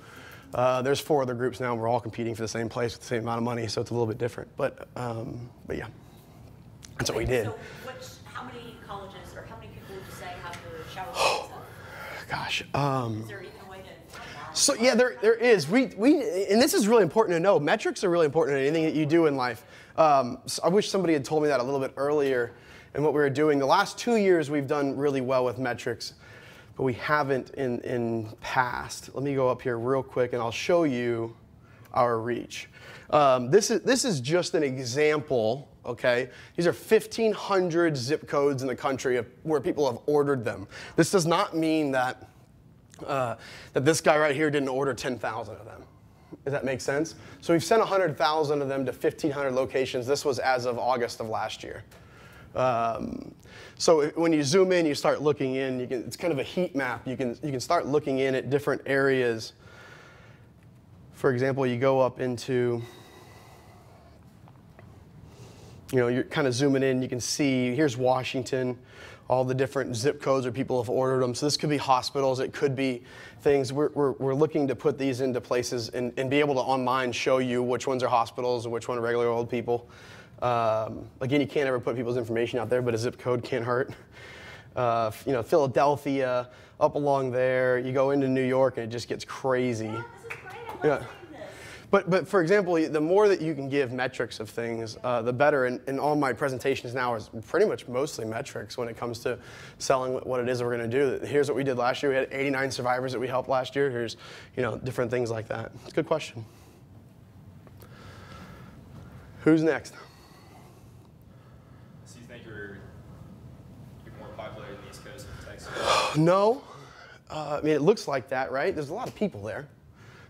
There's 4 other groups now, and we're all competing for the same place with the same amount of money, so it's a little bit different. But yeah, that's what we did. So how many colleges or how many people would you say have their shower rooms up? Gosh. Is there even a way to? So yeah, there is. We and this is really important to know. Metrics are really important in anything that you do in life. So I wish somebody had told me that a little bit earlier in what we were doing. The last 2 years we've done really well with metrics, but we haven't in past. Let me go up here real quick and I'll show you our reach. This is just an example, okay? These are 1,500 zip codes in the country where people have ordered them. This does not mean that this guy right here didn't order 10,000 of them. Does that make sense? So we've sent 100,000 of them to 1,500 locations. This was as of August of last year. So when you zoom in, you start looking in. It's kind of a heat map. You can start looking in at different areas. For example, you go up into, you're kind of zooming in. You can see here's Washington, all the different zip codes where people have ordered them. So this could be hospitals. It could be things. We're looking to put these into places and be able to online show you which ones are hospitals and which one are regular old people. Again, you can't ever put people's information out there, but a zip code can't hurt. Philadelphia, up along there. You go into New York, and it just gets crazy. Yeah, this is great. I love seeing this. But for example, the more that you can give metrics of things, the better. And all my presentations now is pretty much mostly metrics when it comes to selling what it is that we're going to do. Here's what we did last year. We had 89 survivors that we helped last year. Here's different things like that. It's a good question. Who's next? No. It looks like that, right? There's a lot of people there.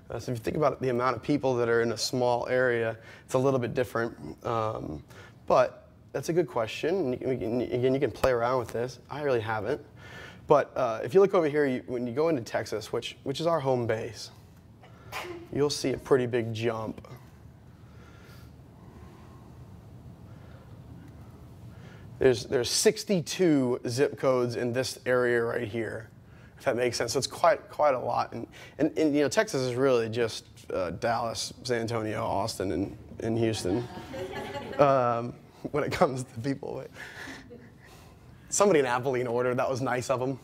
So if you think about the amount of people that are in a small area, it's a little bit different. But that's a good question. Again, you can play around with this. I really haven't. But if you look over here, when you go into Texas, which is our home base, you'll see a pretty big jump. There's 62 zip codes in this area right here, if that makes sense. So it's quite a lot. And Texas is really just Dallas, San Antonio, Austin, and Houston when it comes to people. Somebody in Abilene ordered. That was nice of them,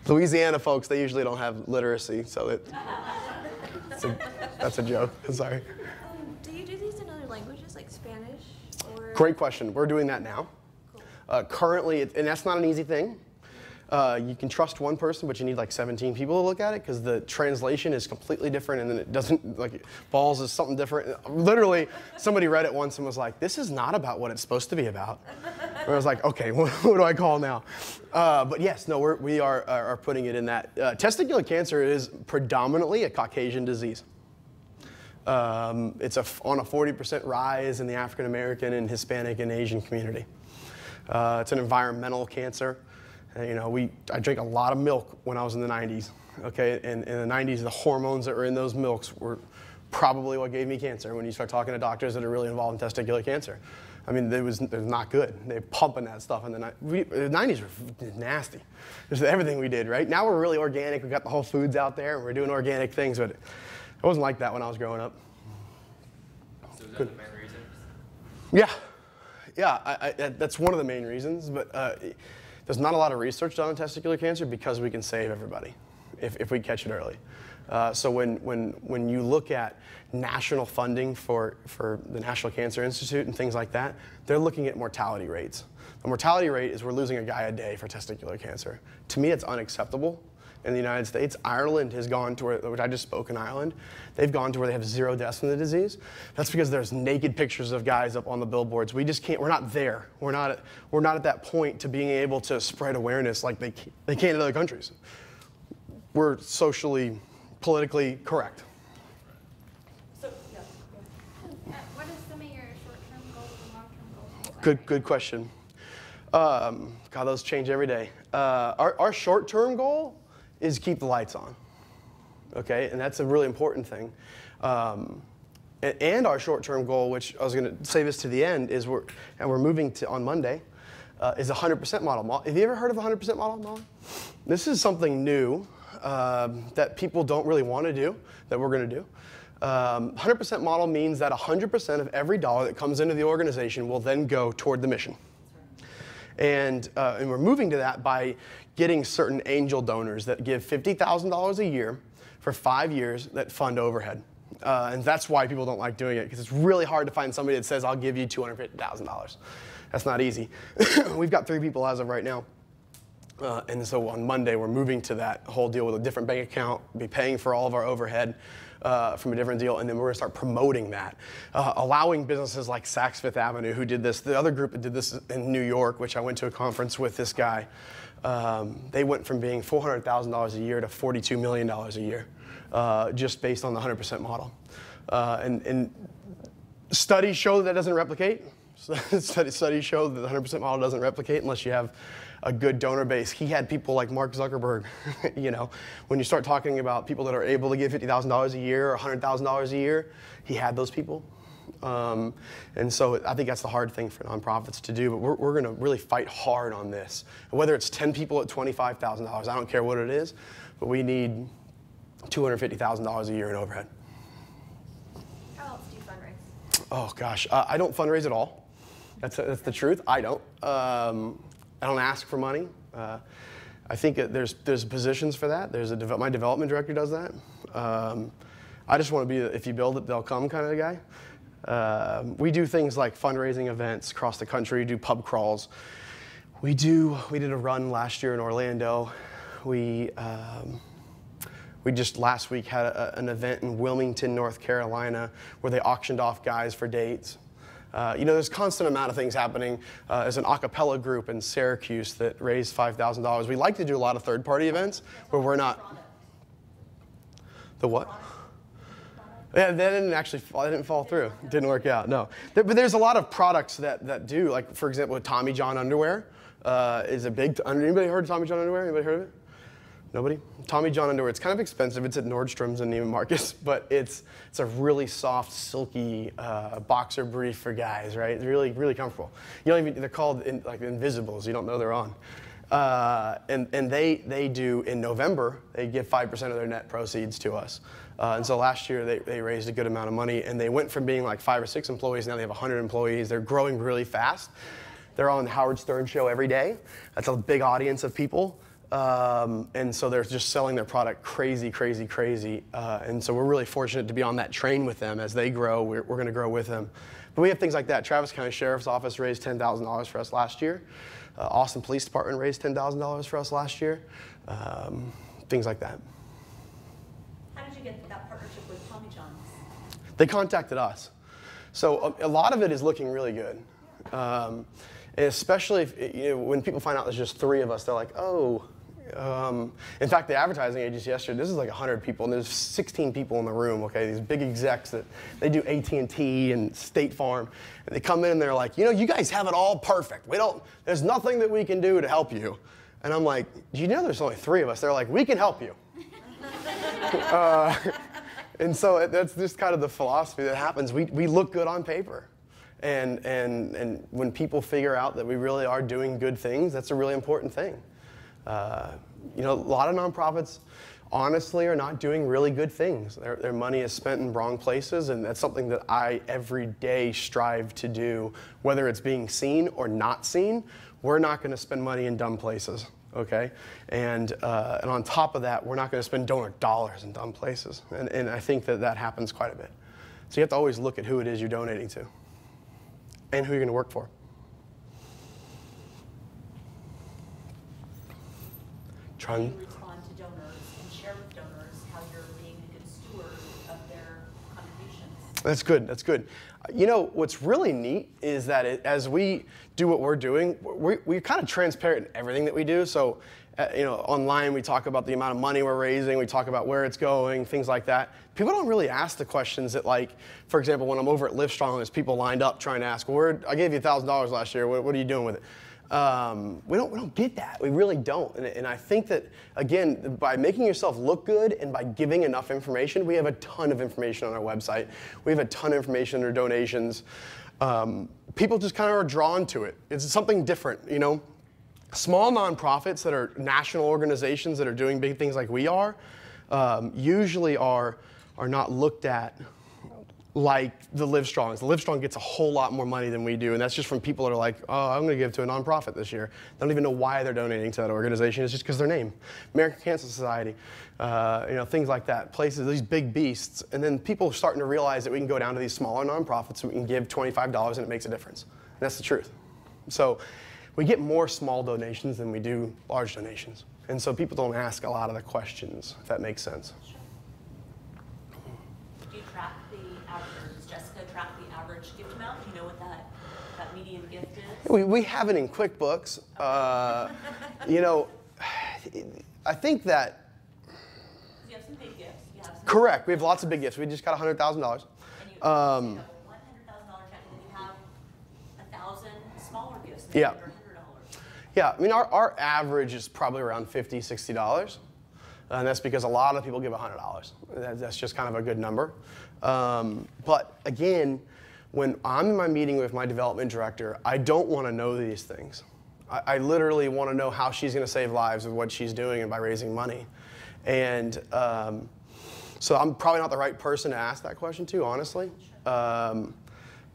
Louisiana folks, they usually don't have literacy, so that's a joke. Sorry. Do you do these in other languages, like Spanish? Or? Great question. We're doing that now. Cool. Currently, and that's not an easy thing. You can trust one person, but you need like 17 people to look at it because the translation is completely different, and then it doesn't, balls is something different. Literally, somebody read it once and was like, this is not about what it's supposed to be about. And I was like, okay, what do I call now? But yes, no, we are putting it in that. Testicular cancer is predominantly a Caucasian disease. It's on a 40% rise in the African American and Hispanic and Asian community. It's an environmental cancer. I drank a lot of milk when I was in the 90s. Okay, and in the 90s, the hormones that were in those milks were probably what gave me cancer. When you start talking to doctors that are really involved in testicular cancer, I mean, it was not good. They're pumping that stuff in the 90s were nasty. Just everything we did, right? Now we're really organic. We got the Whole Foods out there, and we're doing organic things, but it wasn't like that when I was growing up. So is that the main reason? Yeah, that's one of the main reasons, but there's not a lot of research done on testicular cancer because we can save everybody. if we catch it early. So when you look at national funding for the National Cancer Institute and things like that, they're looking at mortality rates. The mortality rate is we're losing a guy a day for testicular cancer. To me, it's unacceptable. In the United States, Ireland has gone to where, which I just spoke in Ireland, they've gone to where they have 0 deaths from the disease. That's because there's naked pictures of guys up on the billboards. We just can't, we're not there. We're not at that point to being able to spread awareness like they can in other countries. We're socially, politically correct. So, what are some of your short-term goals and long-term goals? Good question. God, those change every day. Our short-term goal is keep the lights on, okay? And that's a really important thing. And our short-term goal, which I was going to say this to the end, is we're moving to, on Monday, is a 100% model. Have you ever heard of a 100% model? This is something new that people don't really want to do, that we're going to do. 100% model means that 100% of every dollar that comes into the organization will then go toward the mission. And we're moving to that by getting certain angel donors that give $50,000 a year for 5 years that fund overhead. And that's why people don't like doing it, because it's really hard to find somebody that says, I'll give you $250,000. That's not easy. We've got 3 people as of right now. And so on Monday, we're moving to that whole deal with a different bank account, be paying for all of our overhead from a different deal, and then we're going to start promoting that. Allowing businesses like Saks Fifth Avenue, who did this, the other group that did this in New York, which I went to a conference with this guy, they went from being $400,000 a year to $42 million a year, just based on the 100% model. And studies show that doesn't replicate. Studies show that the 100% model doesn't replicate unless you have a good donor base. He had people like Mark Zuckerberg. You know, when you start talking about people that are able to give $50,000 a year or $100,000 a year, he had those people. And so I think that's the hard thing for nonprofits to do, but we're going to really fight hard on this. Whether it's 10 people at $25,000, I don't care what it is, but we need $250,000 a year in overhead. How else do you fundraise? Oh gosh, I don't fundraise at all. That's the truth. I don't. I don't ask for money. I think there's positions for that. My development director does that. I just want to be the, if you build it, they'll come kind of a guy. We do things like fundraising events across the country, do pub crawls. We did a run last year in Orlando. We just last week had an event in Wilmington, North Carolina, where they auctioned off guys for dates. You know, there's a constant amount of things happening. There's an a cappella group in Syracuse that raised $5,000. We like to do a lot of third-party events where we're not. The what? Yeah, that didn't fall through. It didn't work out, no. But there's a lot of products that do, like for example, Tommy John underwear is a big, anybody heard of Tommy John underwear? Anybody heard of it? Nobody? Tommy John underwear, it's kind of expensive. It's at Nordstrom's and Neiman Marcus, but it's a really soft, silky boxer brief for guys, right? It's really, really comfortable. You don't even, they're called like invisibles. You don't know they're on. And they do, in November, they give 5% of their net proceeds to us. And so last year they raised a good amount of money, and they went from being like 5 or 6 employees, now they have 100 employees. They're growing really fast. They're on the Howard Stern show every day. That's a big audience of people. And so they're just selling their product crazy, crazy, crazy. And so we're really fortunate to be on that train with them. As they grow, we're going to grow with them. But we have things like that. Travis County Sheriff's Office raised $10,000 for us last year. Austin Police Department raised $10,000 for us last year. Things like that. How did you get that partnership with Tommy John's? They contacted us. So a lot of it is looking really good. Especially if, when people find out there's just 3 of us, they're like, oh. In fact, the advertising agency yesterday, this is like 100 people, and there's 16 people in the room, okay? These big execs that they do AT&T and State Farm, and they come in and they're like, you guys have it all perfect. There's nothing that we can do to help you. And I'm like, you know there's only 3 of us. They're like, we can help you. And so that's just kind of the philosophy that happens. We look good on paper. And when people figure out that we really are doing good things, that's a really important thing. A lot of nonprofits, honestly, are not doing really good things. Their money is spent in wrong places, and that's something that I every day strive to do. Whether it's being seen or not seen, we're not going to spend money in dumb places. okay? And on top of that, we're not going to spend donor dollars in dumb places. And I think that happens quite a bit. So you have to always look at who it is you're donating to and who you're going to work for. How do you respond to donors and share with donors how you're being a good steward of their contributions? That's good. That's good. You know, what's really neat is that as we do what we're doing, we're kind of transparent in everything that we do. So, you know, online we talk about the amount of money we're raising, we talk about where it's going, things like that. People don't really ask the questions that, like, for example, when I'm over at Livestrong, there's people lined up trying to ask, well, I gave you $1,000 last year, what are you doing with it? We don't get that. We really don't. And I think that, again, by making yourself look good and by giving enough information, we have a ton of information on our website. We have a ton of information under donations. People just kind of are drawn to it. It's something different, you know. Small nonprofits that are national organizations that are doing big things like we are, usually are not looked at like the Livestrongs. The Livestrong gets a whole lot more money than we do, and that's just from people that are like, oh, I'm going to give to a nonprofit this year. They don't even know why they're donating to that organization. It's just because their name. American Cancer Society, you know, things like that. Places, these big beasts. And then people are starting to realize that we can go down to these smaller nonprofits and we can give $25 and it makes a difference. And that's the truth. So we get more small donations than we do large donations. And so people don't ask a lot of the questions, if that makes sense. Do you track the average, or does Jessica track the average gift amount? Do you know what that median gift is? We have it in QuickBooks. You know, I think that. You have some big gifts. You have some Correct. We have lots of big gifts. We just got $100,000. And you have $100,000 check, and then you have 1,000 smaller gifts. Yeah. Under $100. Yeah, I mean, our average is probably around $50, $60. And that's because a lot of people give $100. That's just kind of a good number. But again, when I'm in my meeting with my development director, I don't want to know these things. I literally want to know how she's going to save lives with what she's doing and by raising money. And so I'm probably not the right person to ask that question to, honestly.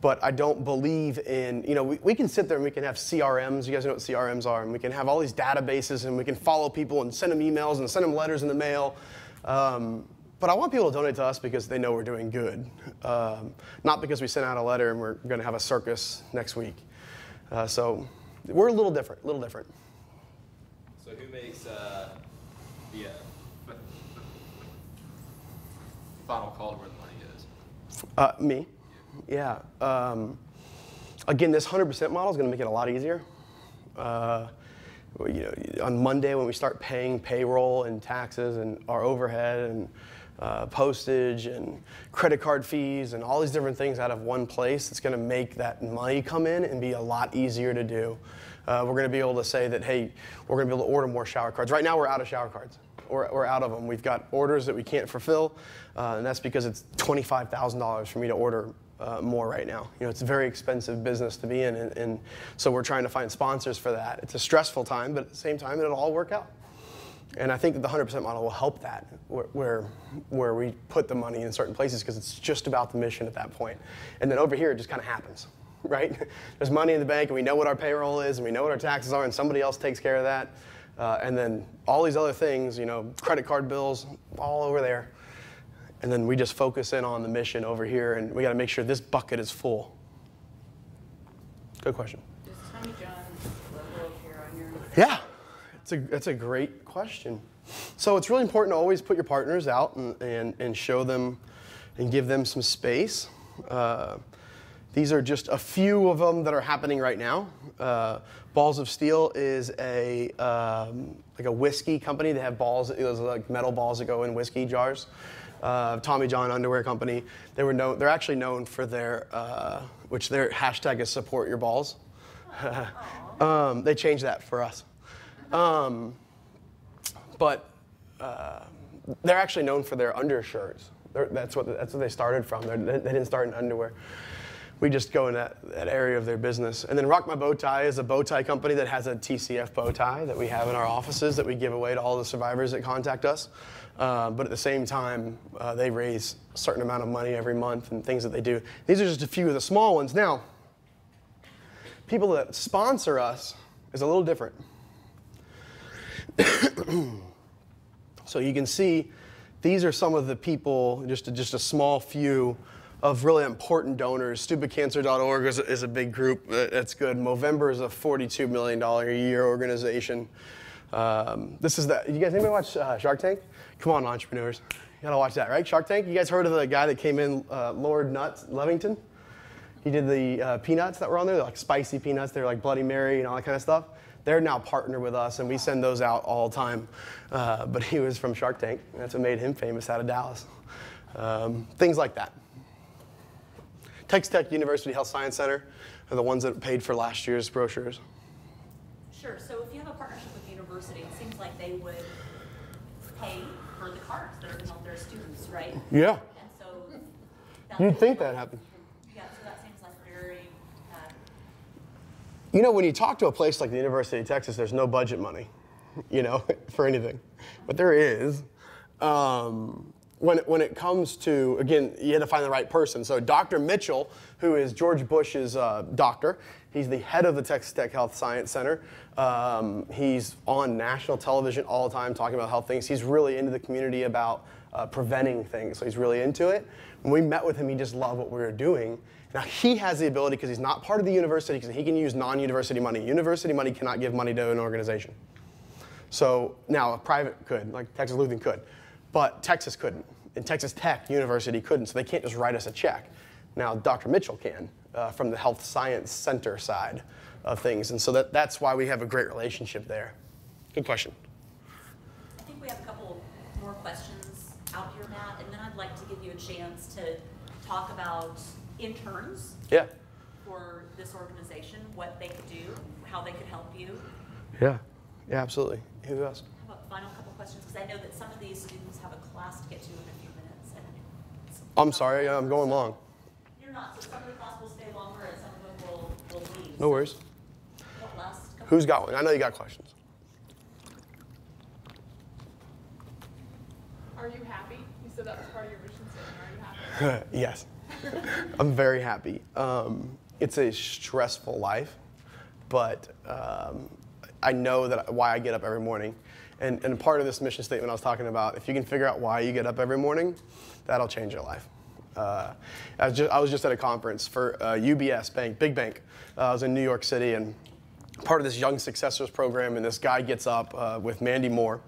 But I don't believe in, you know, we can sit there and we can have CRMs. You guys know what CRMs are. And we can have all these databases and we can follow people and send them emails and send them letters in the mail. But I want people to donate to us because they know we're doing good. Not because we sent out a letter and we're going to have a circus next week. So we're a little different, So who makes the final call to where the money is? Me. Yeah. Again, this 100% model is going to make it a lot easier. You know, on Monday when we start paying payroll and taxes and our overhead and postage and credit card fees and all these different things out of one place, it's going to make that money come in and be a lot easier to do. We're going to be able to say that, hey, we're going to be able to order more shower cards. Right now we're out of shower cards. We're out of them. We've got orders that we can't fulfill, and that's because it's $25,000 for me to order more right now. You know, it's a very expensive business to be in, and so we're trying to find sponsors for that. It's a stressful time, but at the same time, it'll all work out. And I think that the 100% model will help that, where we put the money in certain places, because it's just about the mission at that point. And then over here, it just kind of happens, right? There's money in the bank, and we know what our payroll is, and we know what our taxes are, and somebody else takes care of that. And then all these other things, you know, credit card bills, all over there. And then we just focus in on the mission over here, and we got to make sure this bucket is full. Good question. Does Tommy John logo appear on your? Yeah, that's a great question. So it's really important to always put your partners out and show them and give them some space. These are just a few of them that are happening right now. Balls of Steel is like a whiskey company. They have balls, those like metal balls that go in whiskey jars. Tommy John underwear company. They're actually known for their, which their hashtag is support your balls. They changed that for us. But they're actually known for their undershirts. That's what they started from. They didn't start in underwear. We just go in that area of their business. And then Rock My Bow Tie is a bow tie company that has a TCF bow tie that we have in our offices that we give away to all the survivors that contact us. But at the same time, they raise a certain amount of money every month and things that they do. These are just a few of the small ones. Now, people that sponsor us is a little different. So you can see these are some of the people, just a small few of really important donors. StupidCancer.org is a big group that's good. Movember is a $42 million a year organization. This is that. You guys, anybody watch Shark Tank? Come on, entrepreneurs. You gotta watch that, right? Shark Tank? You guys heard of the guy that came in, Lord Nuts Levington? He did the peanuts that were on there. They're like spicy peanuts. They're like Bloody Mary and all that kind of stuff. They're now partnered with us, and we send those out all the time. But he was from Shark Tank. And that's what made him famous out of Dallas. Things like that. Texas Tech University Health Science Center are the ones that paid for last year's brochures. Sure. So if you have a partnership with the university, it seems like they would pay for the cards that are going on their students, right? Yeah. And so You'd think that happened. Yeah, so that seems like very You know, when you talk to a place like the University of Texas, there's no budget money, you know, for anything. But there is. When it comes to, again, you had to find the right person. So Dr. Mitchell, who is George Bush's doctor, he's the head of the Texas Tech Health Science Center. He's on national television all the time talking about health things. He's really into the community about preventing things, so he's really into it. When we met with him, he just loved what we were doing. Now, he has the ability, because he's not part of the university, because he can use non-university money. University money cannot give money to an organization. So now a private could, like Texas Lutheran could. But Texas couldn't, and Texas Tech University couldn't, so they can't just write us a check. Now, Dr. Mitchell can, from the Health Science Center side of things, and so that's why we have a great relationship there. Good question. I think we have a couple more questions out here, Matt, and then I'd like to give you a chance to talk about interns for this organization, what they could do, how they could help you. Yeah, absolutely. Who else? How about final couple questions, because I know that some of these students have a class to get to in a few minutes. And I'm sorry, I'm going long. You're not, so some of the class will stay longer and some of them will leave. No worries. What last couple Who's got one? I know you got questions. Are you happy? You said that was part of your mission statement. Are you happy? Yes. I'm very happy. It's a stressful life, but I know that why I get up every morning. And part of this mission statement I was talking about, if you can figure out why you get up every morning, that'll change your life. I was just at a conference for UBS Bank, big bank. I was in New York City, and part of this Young Successors program, and this guy gets up with Mandy Moore,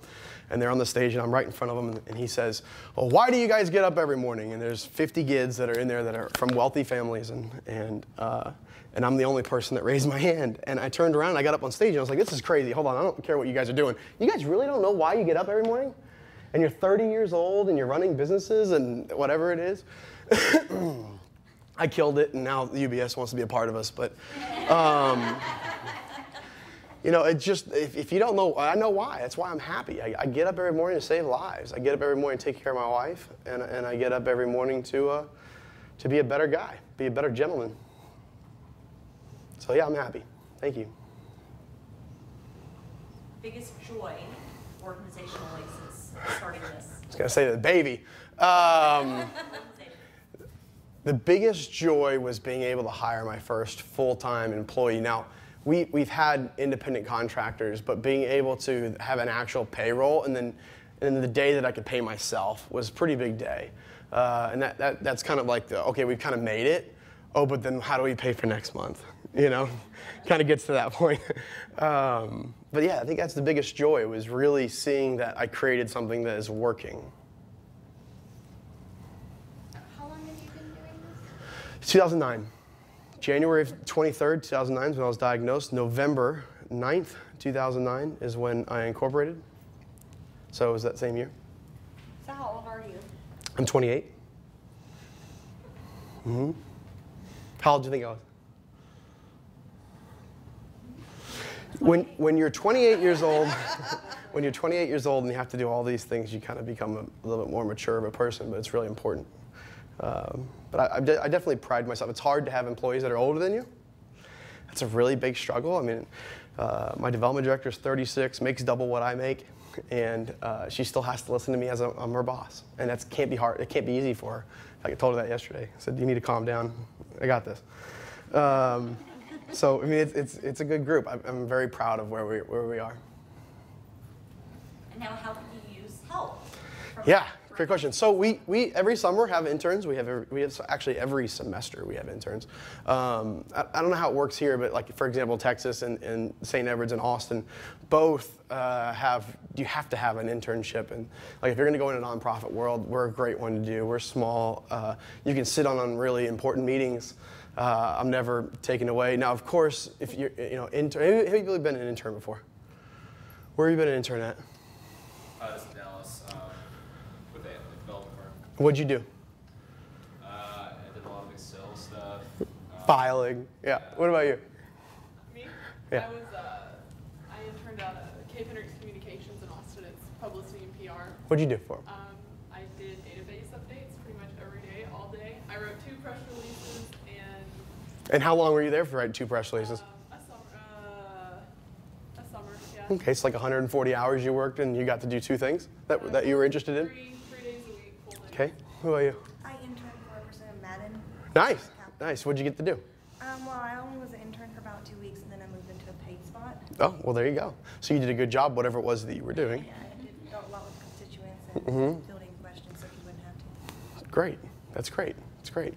and they're on the stage, and I'm right in front of him, and he says, well, why do you guys get up every morning? And there's 50 kids that are in there that are from wealthy families, and I'm the only person that raised my hand. And I turned around, and I got up on stage, and I was like, this is crazy. Hold on, I don't care what you guys are doing. You guys really don't know why you get up every morning? And you're 30 years old, and you're running businesses, and whatever it is. I killed it, and now the UBS wants to be a part of us, but you know, it just, if you don't know, I know why. That's why I'm happy. I get up every morning to save lives. I get up every morning to take care of my wife, and I get up every morning to be a better guy, be a better gentleman. So yeah, I'm happy. Thank you. biggest joy organizationally since starting this? I was going to say the baby. The biggest joy was being able to hire my first full-time employee. Now, we've had independent contractors, but being able to have an actual payroll and then the day that I could pay myself was a pretty big day. And that's kind of like okay, we've kind of made it. Oh, but then how do we pay for next month? You know, kind of gets to that point. But yeah, I think that's the biggest joy, was really seeing that I created something that is working. How long have you been doing this? 2009. January 23rd, 2009 is when I was diagnosed. November 9th, 2009 is when I incorporated. So it was that same year. So how old are you? I'm 28. Mm-hmm. How old do you think I was? When you're 28 years old, when you're 28 years old and you have to do all these things, you kind of become a little bit more mature of a person, but it's really important. But I definitely pride myself. It's hard to have employees that are older than you. That's a really big struggle. I mean, my development director is 36, makes double what I make, and she still has to listen to me as I'm her boss. And that can't be hard. It can't be easy for her. I told her that yesterday. I said, you need to calm down. I got this. So I mean, it's a good group. I'm very proud of where we are. how can you use help? Yeah, great question. So we every summer have interns. We have actually every semester we have interns. I don't know how it works here, but like for example, Texas and St. Edwards and Austin, both you have to have an internship. And like if you're going to go in a nonprofit world, we're a great one to do. We're small. You can sit on really important meetings. I'm never taken away. Now, of course, if you're intern, have you really been an intern before? Where have you been an intern at? Just in Dallas, with a development firm. What'd you do? I did a lot of Excel stuff. Filing. Yeah. What about you? Me? Yeah. I interned at Cape Hendricks Communications in Austin. It's publicity and PR. What'd you do for them? I did database updates pretty much every day, all day. I wrote 2 press releases and... And how long were you there for writing 2 press releases? A summer, yeah. Okay, so like 140 hours you worked and you got to do 2 things that you were interested in? 3 days a week, full day. Okay, what about you? I interned for a person in Madden. Nice, nice. What'd you get to do? Well, I only was an intern for about 2 weeks, and then I moved into a paid spot. Oh, well, there you go. So you did a good job, whatever it was that you were doing. Yeah, I did a lot with constituents and fielding questions so you wouldn't have to. Great, that's great, that's great.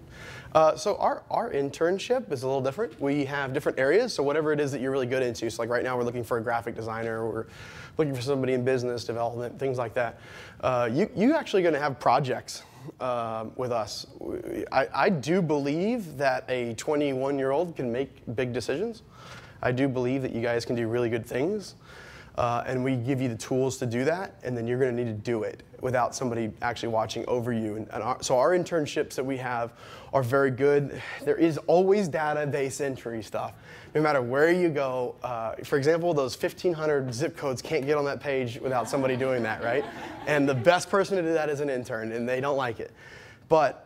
So our internship is a little different. We have different areas, so whatever it is that you're really good into. So like right now we're looking for a graphic designer, we're looking for somebody in business development, things like that. You actually going to have projects with us. I do believe that a 21-year-old can make big decisions. I do believe that you guys can do really good things. And we give you the tools to do that, and then you're going to need to do it without somebody actually watching over you. So our internships that we have are very good. There is always database entry stuff. No matter where you go, for example, those 1,500 zip codes can't get on that page without somebody doing that, right? And the best person to do that is an intern, and they don't like it. But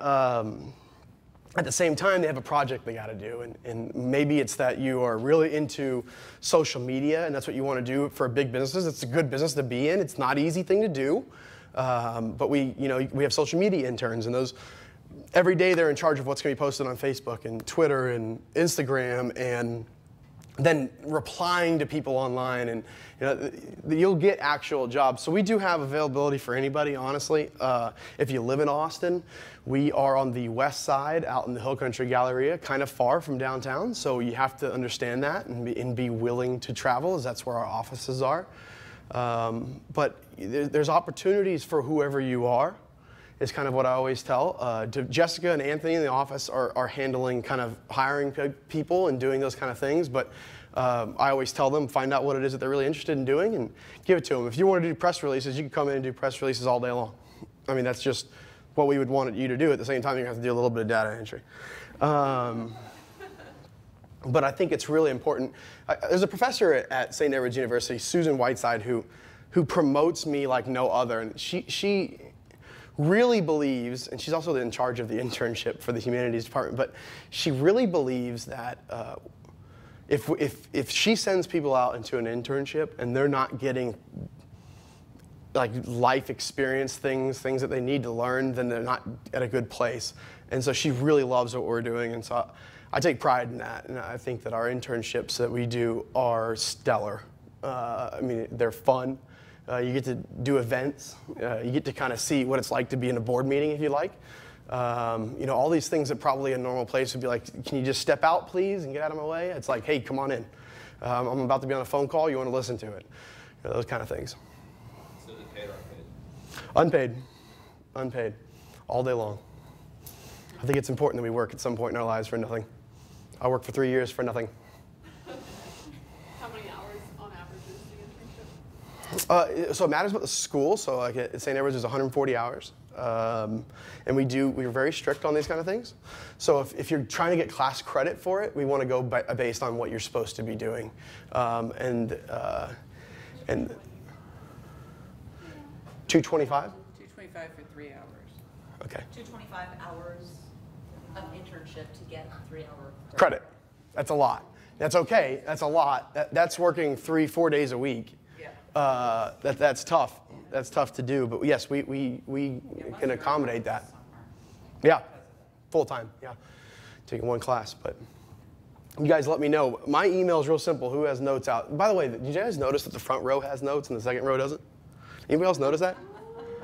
at the same time, they have a project they got to do, and maybe it's that you are really into social media, and that's what you want to do for big businesses. It's a good business to be in. It's not an easy thing to do, but we have social media interns, and those every day they're in charge of what's going to be posted on Facebook and Twitter and Instagram, and then replying to people online, and you'll get actual jobs. So we do have availability for anybody, honestly. If you live in Austin, we are on the west side out in the Hill Country Galleria, kind of far from downtown, so you have to understand that and be willing to travel, as that's where our offices are. But there's opportunities for whoever you are, is kind of what I always tell. Jessica and Anthony in the office are handling kind of hiring people and doing those kind of things, but I always tell them, find out what it is that they're really interested in doing and give it to them. If you want to do press releases, you can come in and do press releases all day long. I mean, that's just what we would want you to do. At the same time, you're going to have to do a little bit of data entry. But I think it's really important. There's a professor at St. Edwards University, Susan Whiteside, who promotes me like no other. And she really believes, and she's also in charge of the internship for the humanities department, but she really believes that if she sends people out into an internship and they're not getting like life experience things that they need to learn, then they're not at a good place. And so she really loves what we're doing, and so I take pride in that, and I think that our internships that we do are stellar. I mean, they're fun. You get to do events. You get to kind of see what it's like to be in a board meeting, if you like. All these things that probably a normal place would be like, can you just step out, please, and get out of my way? It's like, hey, come on in. I'm about to be on a phone call. You want to listen to it? Those kind of things. So is it paid or unpaid? Unpaid, all day long. I think it's important that we work at some point in our lives for nothing. I worked for 3 years for nothing. How many hours on average is the internship? So it matters about the school. So like at St. Edwards, there's 140 hours. And we're very strict on these kind of things. So if you're trying to get class credit for it, we want to go based on what you're supposed to be doing. And 225? 225 for 3 hours. Okay. 225 hours of internship to get 3 hour Credit. That's a lot. That's okay. That's a lot. That's working 3-4 days a week. Yeah. That's tough. That's tough to do. But yes, we can accommodate that. Yeah. Full time. Yeah. Taking one class. But you guys let me know. My email is real simple. Who has notes out? By the way, did you guys notice that the front row has notes and the second row doesn't? Anybody else notice that?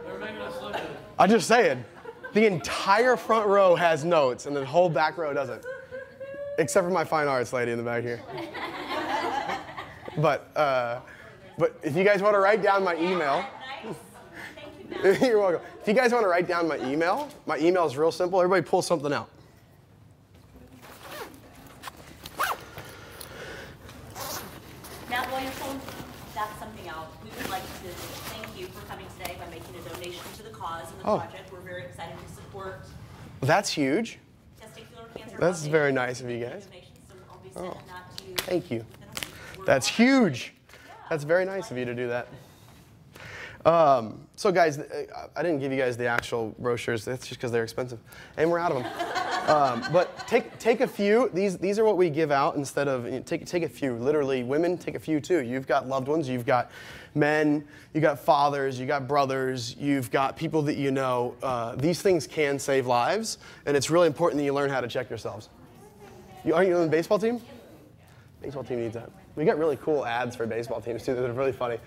They're making us look good. I'm just saying. The entire front row has notes, and the whole back row doesn't. Except for my fine arts lady in the back here. But if you guys want to write down my email, you're welcome. If you guys want to write down my email is real simple. Everybody pull something out. Matt Williamson, that's something else. We would like to thank you for coming today by making a donation to the cause and the project. We're very excited to support. That's huge. Testicular Cancer That's Foundation. very nice of you guys. So I'll be sending that to you. Thank you. That's huge. That's very nice of you to do that. So guys, I didn't give you guys the actual brochures. That's just because they're expensive, and we're out of them. But take a few. These are what we give out instead of take a few. Literally, women, take a few too. You've got loved ones. You've got men. You got fathers. You got brothers. You've got people that you know. These things can save lives, and it's really important that you learn how to check yourselves. Aren't you on the baseball team? Baseball team needs that. We got really cool ads for baseball teams too that are really funny.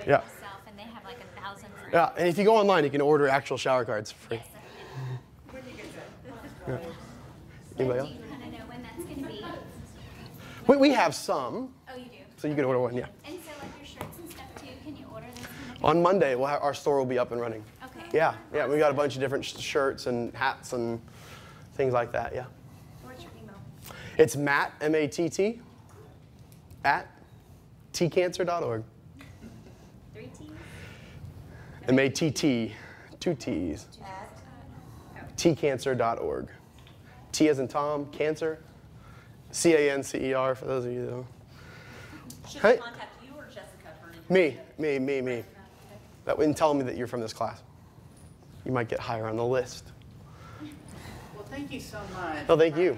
Yeah. Myself, and they have like 1,000 free. Yeah, and if you go online, you can order actual shower cards for free. Where do you get that? Yeah. Anybody else? Do you kind of know when that's going to be? We have some. Oh, you do? So you can order one, yeah. And so like your shirts and stuff too, can you order those? On Monday, our store will be up and running. Okay. Yeah, we got a bunch of different shirts and hats and things like that, yeah. What's your email? It's Matt, M-A-T-T, at tcancer.org. 3 T's? M-A-T-T, 2 T's. tcancer.org. T as in Tom, cancer, C-A-N-C-E-R for those of you that don't. Should Hey. we contact you or Jessica for an Me. That wouldn't tell me that you're from this class. You might get higher on the list. Well, thank you so much. Oh, thank you.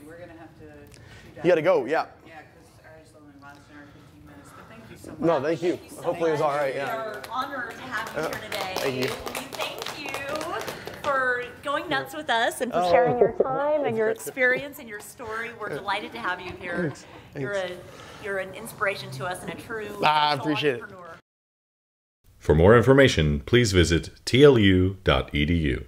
We're going to have to shoot out. You got to go, yeah. Yeah, because ours only lasts an hour and 15 minutes. But thank you so much. No, thank you. Thank you so Hopefully it was much. all right, We yeah. are honored to have you here today. Thank you. We thank you for going nuts with us and for sharing your time and your experience and your story. We're delighted to have you here. Thanks. You're an inspiration to us and a true I social appreciate it. entrepreneur. For more information, please visit tlu.edu.